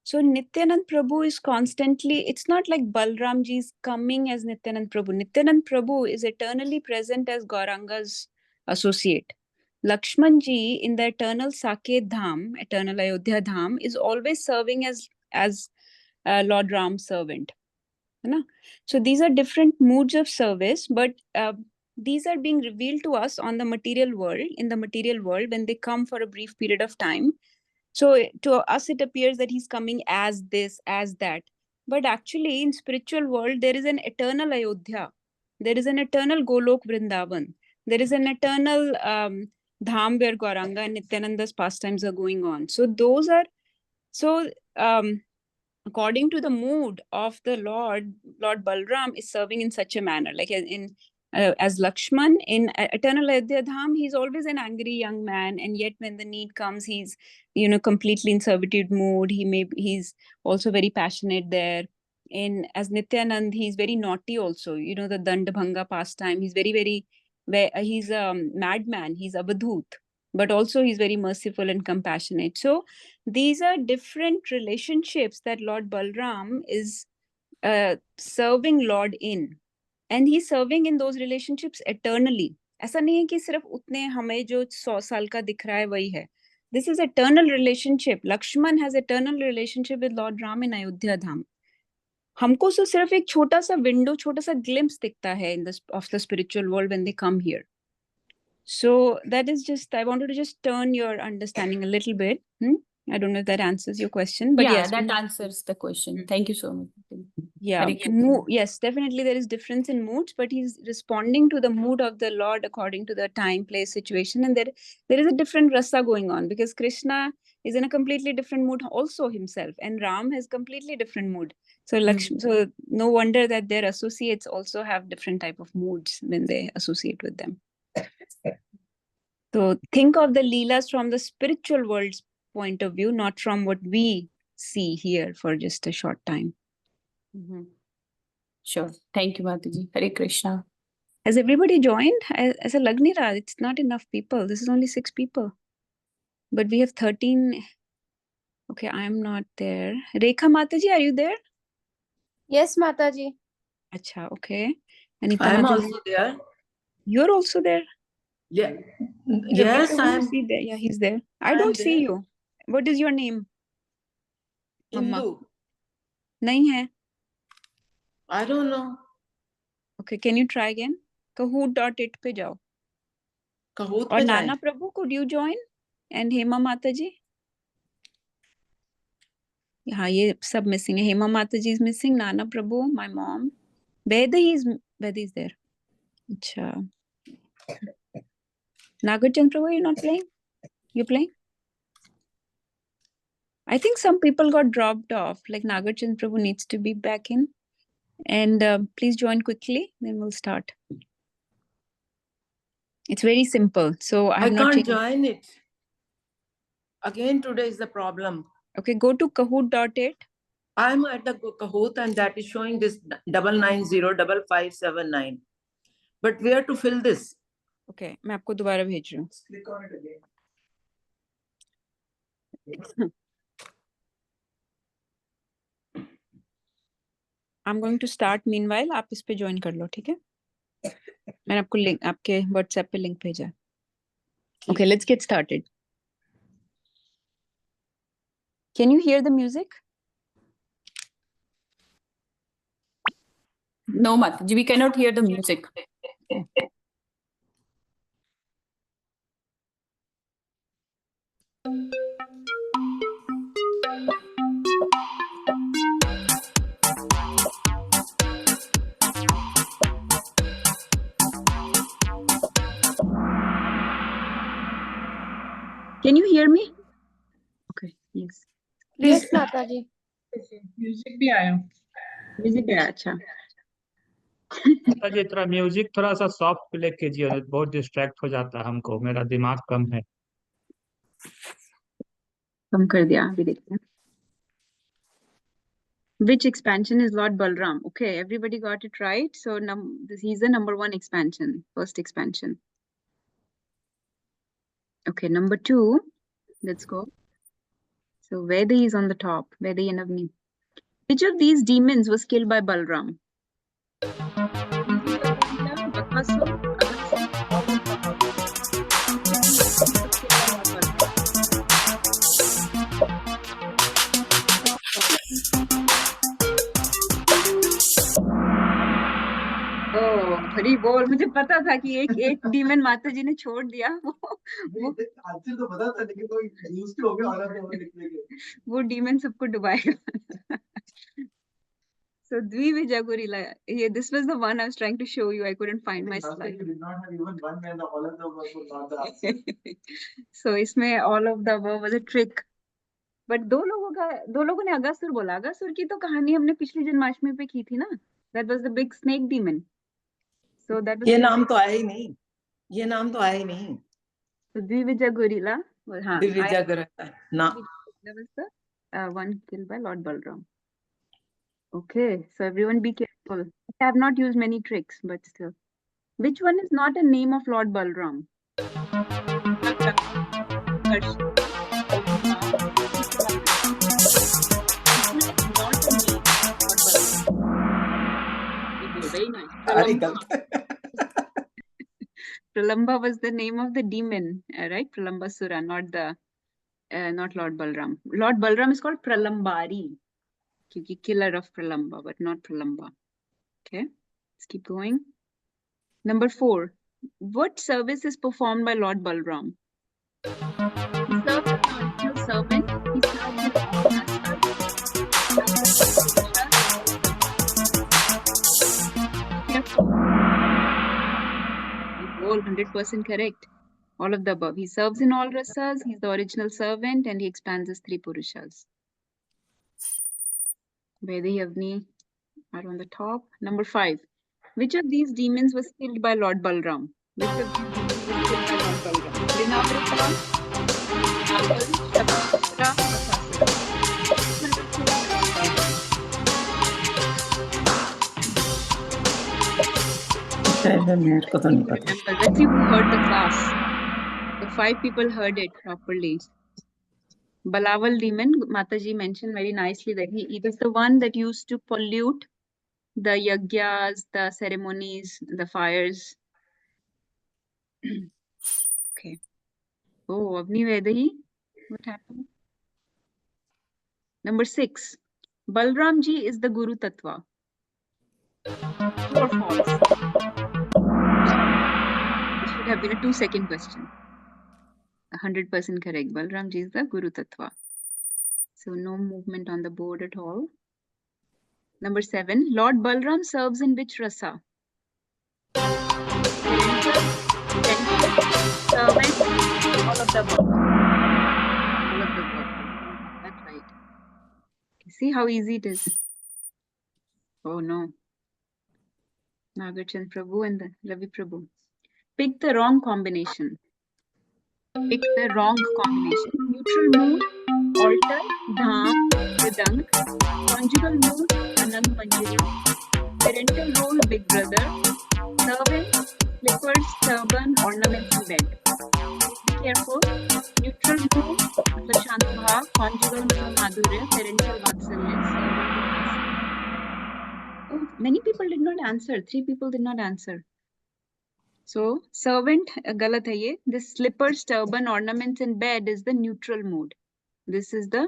So Nityanand Prabhu is constantly, it's not like Balramji is coming as Nityanand Prabhu. Nityanand Prabhu is eternally present as Gauranga's associate. Lakshmanji in the eternal Saket Dham, eternal Ayodhya Dham, is always serving as Lord Ram's servant. So these are different moods of service, but these are being revealed to us on the material world, in the material world, when they come for a brief period of time. So to us, it appears that he's coming as this, as that. But actually, in spiritual world, there is an eternal Ayodhya. There is an eternal Golok Vrindavan. There is an eternal Dham where Gauranga and Nityananda's pastimes are going on. So those are, according to the mood of the Lord Balram is serving in such a manner. Like as Lakshman in Eternal Ayodhya Dham, he's always an angry young man, and yet when the need comes, he's completely in servitude mood. He's also very passionate there. As Nityanand, he's very naughty also. The Dandabhanga pastime. He's he's a madman. He's Avadhut. but also he's very merciful and compassionate. So these are different relationships that Lord Balram is serving Lord in, and he's serving in those relationships eternally. ऐसा नहीं है कि सिर्फ उतने हमें जो 100 साल का दिख रहा है वही है. This is eternal relationship. Lakshman has eternal relationship with Lord Ram in Ayodhya Dham. हमको तो सिर्फ एक छोटा सा विंडो, छोटा सा glimpse दिखता है in this of the spiritual world when they come here. So that is just, I wanted to just turn your understanding a little bit. I don't know if that answers your question, but Yeah, yes, that answers the question. Thank you so much. yeah, Hare Krishna. yes, definitely there is difference in moods, but he's responding to the mood of the Lord according to the time, place, situation, and there is a different rasa going on, because Krishna is in a completely different mood also himself, and Ram has completely different mood. So so no wonder that their associates also have different type of moods when they associate with them. So think of the Leelas from the spiritual world's point of view, not from what we see here for just a short time. Sure. Thank you, Mataji. Hare Krishna. Has everybody joined? As a Lagnira, it's not enough people. This is only 6 people. But we have 13. Okay, I'm not there. Rekha Mataji, are you there? Yes, Mataji. Acha, okay. Anita I am Mataji, also there. you're also there? Yeah. Ravi Yes, Prabhu, I you am. see there. Yeah, he's there. I I am don't see there. you. What is your name? Mama. Hindu. Nahi hai. I don't know. Okay, can you try again? Kahoot.it pe jao. Kahoot Or पे Nana जाएं. Prabhu, could you join? And Hema Mataji? Yeah, ye sab missing hai. Hema Mataji is missing. Nana Prabhu, my mom. Vedhi is there. Acha. Nagarjan Prabhu, you're not playing? You're playing? I think some people got dropped off. Like Nagarjan Prabhu needs to be back in. And please join quickly. Then we'll start. It's very simple. So I I have not can't changed. join it. Again, today is the problem. Okay, go to kahoot.it. I'm at the Kahoot and that is showing this 9905579. But where to fill this? Okay, मैं आपको दोबारा भेज रही हूँ. Click on it again. I'm going to start meanwhile. आप इस पे join कर लो, ठीक है? मैंने आपको link आपके WhatsApp पे link भेजा. Okay, let's get started. Can you hear the music? No, Mataji, we cannot hear the music. Can you hear me? Okay, yes. Yes, Mataji. Music भी आया. Music है अच्छा. जी थोड़ा म्यूजिक थोड़ा सा सॉफ्ट प्ले कीजिए, बहुत डिस्ट्रैक्ट हो जाता है हमको, मेरा दिमाग कम है. कम कर दिया, अभी देखते हैं. Which expansion is Lord Balram? Okay, everybody got it right. So he's the number 1 expansion, first expansion. Okay, number 2. Let's go. So Vedi is on the top. Vedi and Avni. Which of these demons was killed by Balram? हरी बोल, मुझे पता था कि एक demon माता जी ने छोड़ दिया. तो पता था लेकिन कोई न्यूज़ हो गया और निकले गए. वो डीमन सबको डुबाएगा. So Dvivija Gorilla. Yeah, this was the one I was trying to show you. I couldn't find my slide. You did not have even one man, all of them were not the answer. So इसमें all of the above was a trick. But दो लोगों ने अगासुर बोला. अगासुर की तो कहानी हमने पिछली जन्माष्टमी पे की थी ना. That was the big snake demon. So that was. ये नाम तो आया ही नहीं. ये नाम तो आया ही नहीं. So Dvivija Gorilla. हाँ. दिव्या gorilla. ना. That was the one killed by Lord Balram. Okay, so everyone be careful. I have not used many tricks, but still. Which one is not a name of Lord Balram? Sankarshan, not a name for Balram. Very nice. Ari Pralamba. Pralamba was the name of the demon, right? Pralambasura, not Lord Balram. Lord Balram is called Pralambari, killer of Pralamba, but not Pralamba. Okay, let's keep going. Number 4. What service is performed by Lord Balram? He served as the original servant. He served in all rasas. All 100% correct. All of the above. He serves in all rasas. He's the original servant, and he expands his 3 purushas. Vedi Avni are on the top. Number 5. Which of these demons was killed by Lord Balram? Which of these demons was killed by Lord Balram? Rinavrata, Nagal, Shabasura, Vasasura. Remember, let's see who heard the class. The 5 people heard it properly. Balaval demon, Mataji mentioned very nicely that he was the one that used to pollute the yagyas, the ceremonies, the fires. Okay. Oh, Avni Vedahi, what happened? Number 6. Balramji is the Guru Tattva. True or false? This should have been a 2-second question. 100% correct. Balramji is the Guru Tattva. So no movement on the board at all. Number 7. Lord Balram serves in which rasa? Servant, all of the above. All of the above. That's right. See how easy it is. Oh no. Nagarchand Prabhu and the Ravi Prabhu. Pick the wrong combination. Pick the wrong combination. Neutral mood, altar, dham, mridang. Conjugal mood, anand manjari. Parental role, big brother. Servant, slippers, turban, ornaments in bed. Be careful. Neutral mood, the shantbha. Conjugal madhurya. Parental vatsalya. Oh, many people did not answer. 3 people did not answer. So, servant, galat hai ye. This slippers, turban, ornaments in bed is the neutral mood. This is the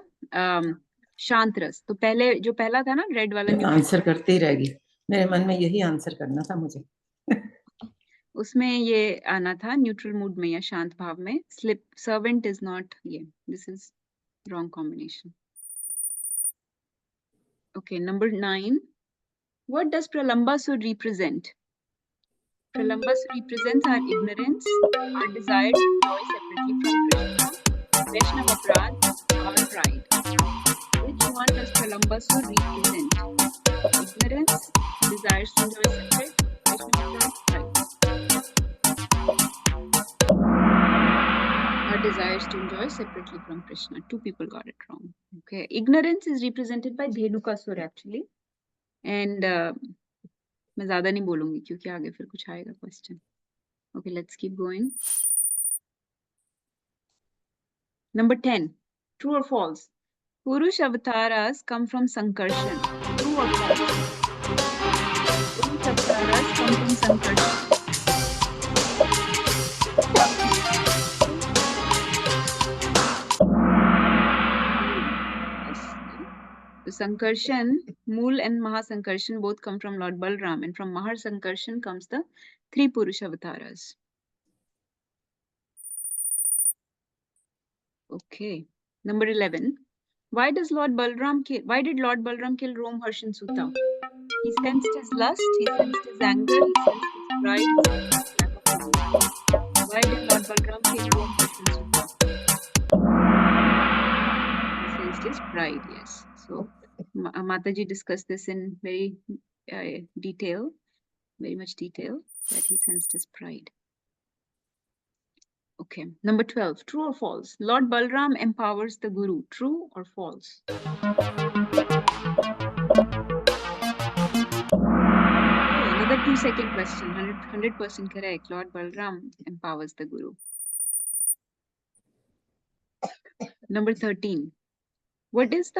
शांत रस. तो पहले जो पहला था ना red वाला answer करते ही रहेगी. मेरे मन में यही आंसर करना था मुझे. उसमें ये आना था न्यूट्रल मूड में या शांत भाव में. स्लिप सर्वेंट इज नॉट ये. This is wrong combination. Okay, number 9. What does Pralambasur represent? Pralambasur represents our ignorance, our desire to enjoy separately from Krishna, Vaishnava Aparadh, our pride. Which one does Pralambasur represent? Ignorance, desires to enjoy separate, Vaishnava Aparadh, pride. Our desires to enjoy separately from Krishna. 2 people got it wrong. Okay, ignorance is represented by Dhenukasur actually. And मैं ज़्यादा नहीं बोलूँगी क्योंकि आगे फिर कुछ आएगा question. Okay, let's keep going. Number 10. True or false? Purush avatars come from Sankarshan. True or false? Purush avatars come from Sankarshan. So Sankarshan, Mool and Mahasankarshan both come from Lord Balram, and from Mahasankarshan comes the 3 Purusha avatars. Okay. Number 11. Why did Lord Balram kill Rom Harshan Sutta? He sensed his lust, he sensed his anger, he sensed his pride, he sensed his lack of knowledge. Why did Lord Balram kill Rom Harshan Sutta? He sensed his pride, yes. So Mataji discussed this in very detail, very much detail, that he sensed his pride. Okay, number 12. True or false? Lord Balram empowers the Guru. True or false? Okay, another 2-second question. 100% correct. Lord Balram empowers the Guru. Number 13. Which is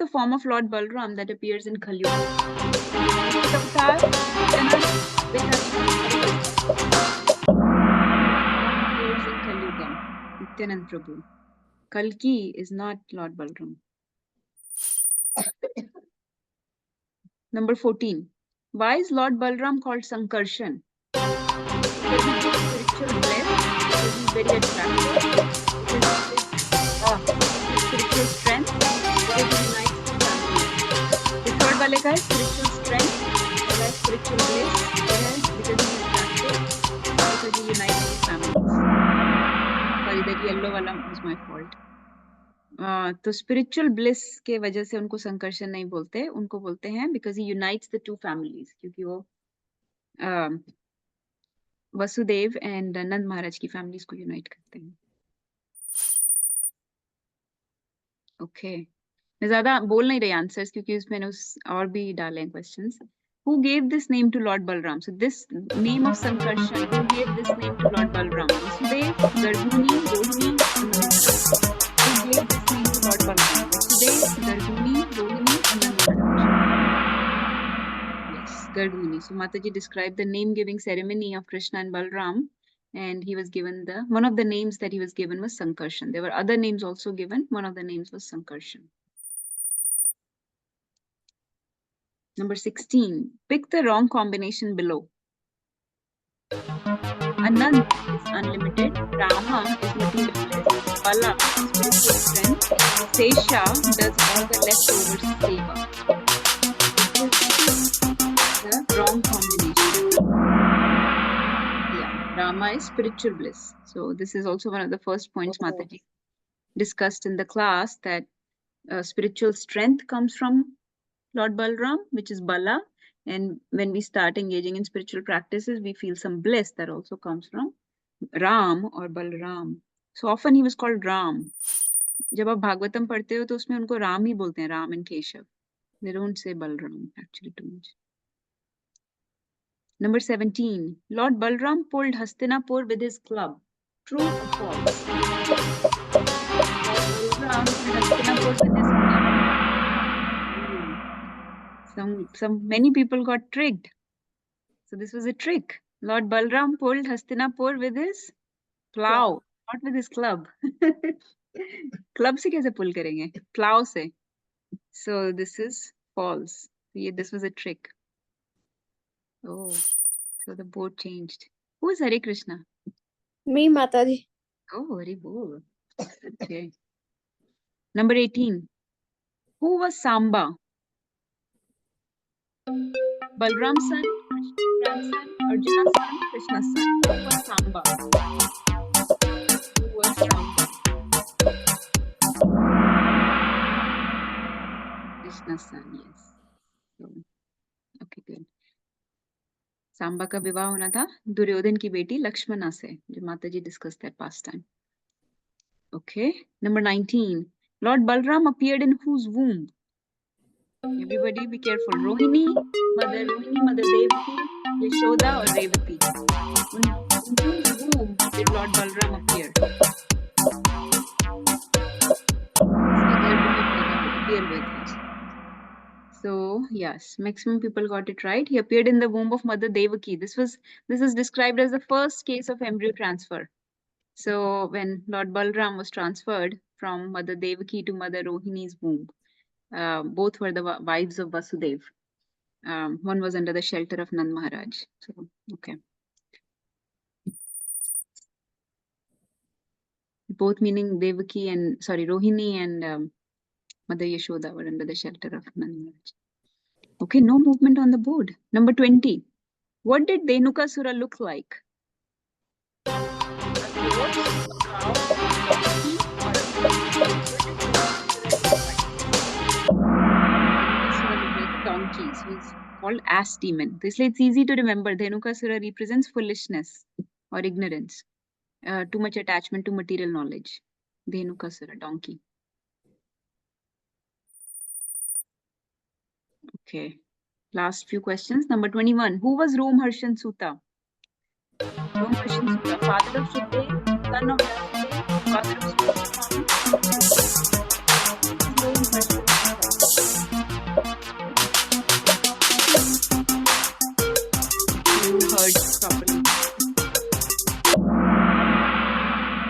the form of Lord Balram that appears in Kali Yuga? Avatar, appears in Kali Yuga. Nityanand Prabhu. Kalki is not Lord Balram. Number 14. Why is Lord Balram called Sankarshan? Because he gives spiritual bliss, because he's very attractive, because he gives spiritual strength, because he unites the family. The third वाले का है spiritual strength, वाला है spiritual bliss, ये है because he is attractive, because he unites the families. Sorry, that yellow वाला was my fault. तो spiritual bliss के वजह से उनको संकर्षण नहीं बोलते, उनको बोलते हैं because he unites the two families, क्योंकि वो वसुदेव एंड नंद महाराज की फैमिलीज को यूनाइट करते हैं. ओके मैं ज्यादा बोल नहीं रही आंसर्स, क्योंकि उसमें और भी डाले हैं questions. Who gave this name to Lord Balram? So this name of Sankarshan, who gave this name to Lord Balram? Vasudev, Garbhuni, Rohini, and Nand Maharaj. Who gave this name to Lord Balram? Vasudev, Garbhuni, Rohini, and Nand Maharaj. Yes, Garbhuni. So Mataji described the name-giving ceremony of Krishna and Balram, and he was given one of the names that he was given was Sankarshan. There were other names also given. One of the names was Sankarshan. Number 16. Pick the wrong combination below. Anand is unlimited. Rama is materialist. Bala is spiritual strength. Sesha does all the leftover seva. The wrong combination. Yeah, Rama is spiritual bliss. So this is also one of the first points Mataji discussed in the class, that spiritual strength comes from Lord Balram, which is Bala. And when we start engaging in spiritual practices, we feel some bliss that also comes from Ram or Balram. So often he was called Ram. जब आप भागवतम पढ़ते हो तो उसमें उनको राम ही बोलते हैं, Ram and Keshav. They don't say Balram actually too much. Number 17. Lord Balram pulled Hastinapur with his club. True or false? Lord Balram pulled Hastinapur with his club. Many people got tricked. So this was a trick. Lord Balram pulled Hastinapur with his plow, not with his club. Club से कैसे pull करेंगे? Plow से. So this is false. This was a trick. Oh, so the boat changed. Who is Hare Krishna? Me, Mataji. Oh, very bold. Okay. Number 18. Who was Samba? Balram's son, Krishna's grandson, Arjuna's son, Krishna's son. Who was Samba? Who was Samba? Krishna's son, yes. So, okay, good. Samba का विवाह होना था दुर्योधन की बेटी लक्ष्मणा से, जो माताजी discussed that past time. Okay. Number 19. Lord Balram appeared in whose womb? Everybody be careful. Rohini, Mother Devaki, Yashoda or Revati. In whose womb did Lord Balram appear? So yes, maximum people got it right. He appeared in the womb of Mother Devaki. This is described as the first case of embryo transfer. So when Lord Balram was transferred from Mother Devaki to Mother Rohini's womb, both were the wives of Vasudev. One was under the shelter of Nand Maharaj. So, okay. Both meaning Devaki and, Rohini and Mother Yashoda were under the shelter of Nand Maharaj. Okay, no movement on the board. Number 20. What did Dhenukasura look like? A goat, a cow, a donkey, or a donkey. So it's called ass demon. This way it's easy to remember. Dhenukasura represents foolishness or ignorance. Too much attachment to material knowledge. Dhenukasura, donkey. Okay. Last few questions. Number 21. Who was Romharshan Sutta? Romharshan Sutta, father of Shukdev, son of Vyasudev, Father of Suta Goswami. Roam Harshan Sutta. You heard properly.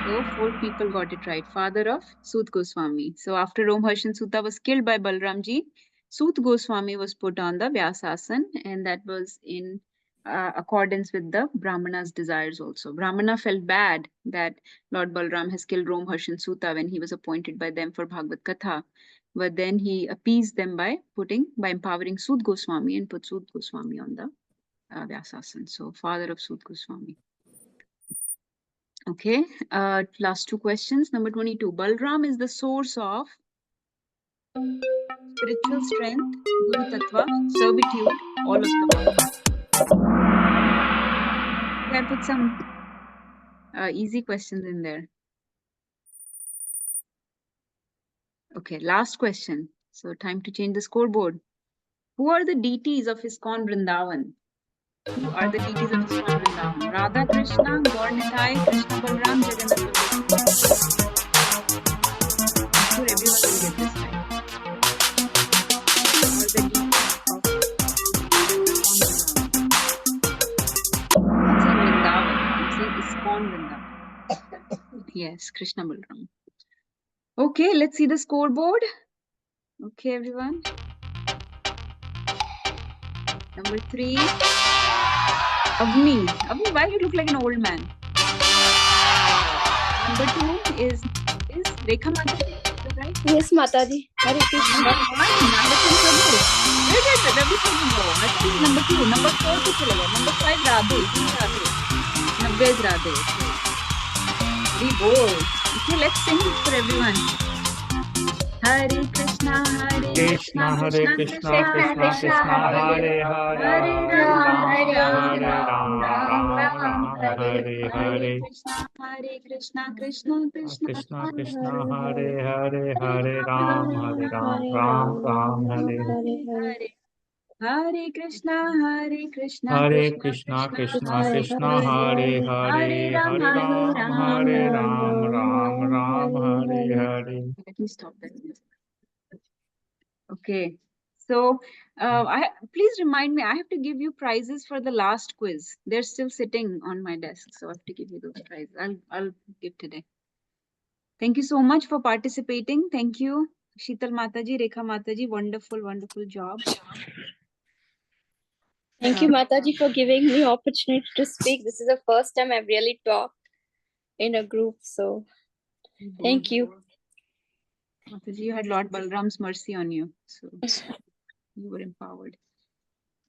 So 4 people got it right. Father of Sut Goswami. So after Rom Harshan Sutta was killed by Balramji, Sut Goswami was put on the Vyasasan, and that was in accordance with the Brahmana's desires also. Brahmana felt bad that Lord Balram has killed Rom Harshan Sutta when he was appointed by them for Bhagavad Katha. But then he appeased them by empowering Sut Goswami and put Sut Goswami on the Vyasasan. So father of Sut Goswami. Okay, last 2 questions. Number 22. Balram is the source of spiritual strength, Guru Tattva, servitude, all of the above. Okay, I put some easy questions in there. Okay, last question. So time to change the scoreboard. Who are the deities of ISKCON Vrindavan? Who are the deities of ISKCON Vrindavan? Radha Krishna, Gaur Nitai, Krishna Balram, Jagannath Baldev. I'm sure everyone will get this right. Who are the deities of ISKCON Vrindavan? Yes, Krishna Balram. Okay, let's see the scoreboard. Okay, everyone. Number 3. Avni. Avni, why do you look like an old man? Number 2 is Rekha Mataji. Is that right? Yes, Mataji. Hare Krishna. Number 1, Narasimha Prabhu. Where did Ravi Prabhu go? I think number 2. Number 4 to chale gaya. Number 5, Radhe. Who's Radhe? Nabbe is Radhe. Okay. Very bold. Okay, let's sing it for everyone. Hare Krishna, Hare Krishna Hare Krishna, Krishna Krishna Hare Hare, Hare Hare Ram, Ram, Hare Hare Ram, Ram, Ram Ram, Hare Hare. Hare Krishna, Krishna Krishna, Krishna Hare Krishna Hare. Hare Hare, Hare Ram, Hare Ram, Ram Ram, Hare Hare. Hare Krishna, Hare Krishna, Krishna Krishna Hare Hare, Hare Ram, Hare Ram, Ram Ram, Hare Hare. Let me stop that. Okay. So, please remind me, I have to give you prizes for the last quiz. They're still sitting on my desk, so I have to give you those prizes. I'll give today. Thank you so much for participating. Thank you, Sheetal Mataji, Rekha Mataji. Wonderful, wonderful job. Thank you, Mataji, for giving me opportunity to speak. This is the first time I've really talked in a group, so thank you. Mataji, you had Lord Balram's mercy on you, so you were empowered.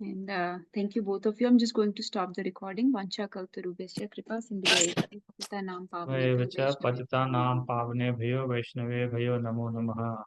And thank you both of you. I'm just going to stop the recording. Vancha kaltarubhesya kripa sindhuvaiva nam pavane Patitanam Pavane Bhayo Vaishnave Bhayo Namo Namaha.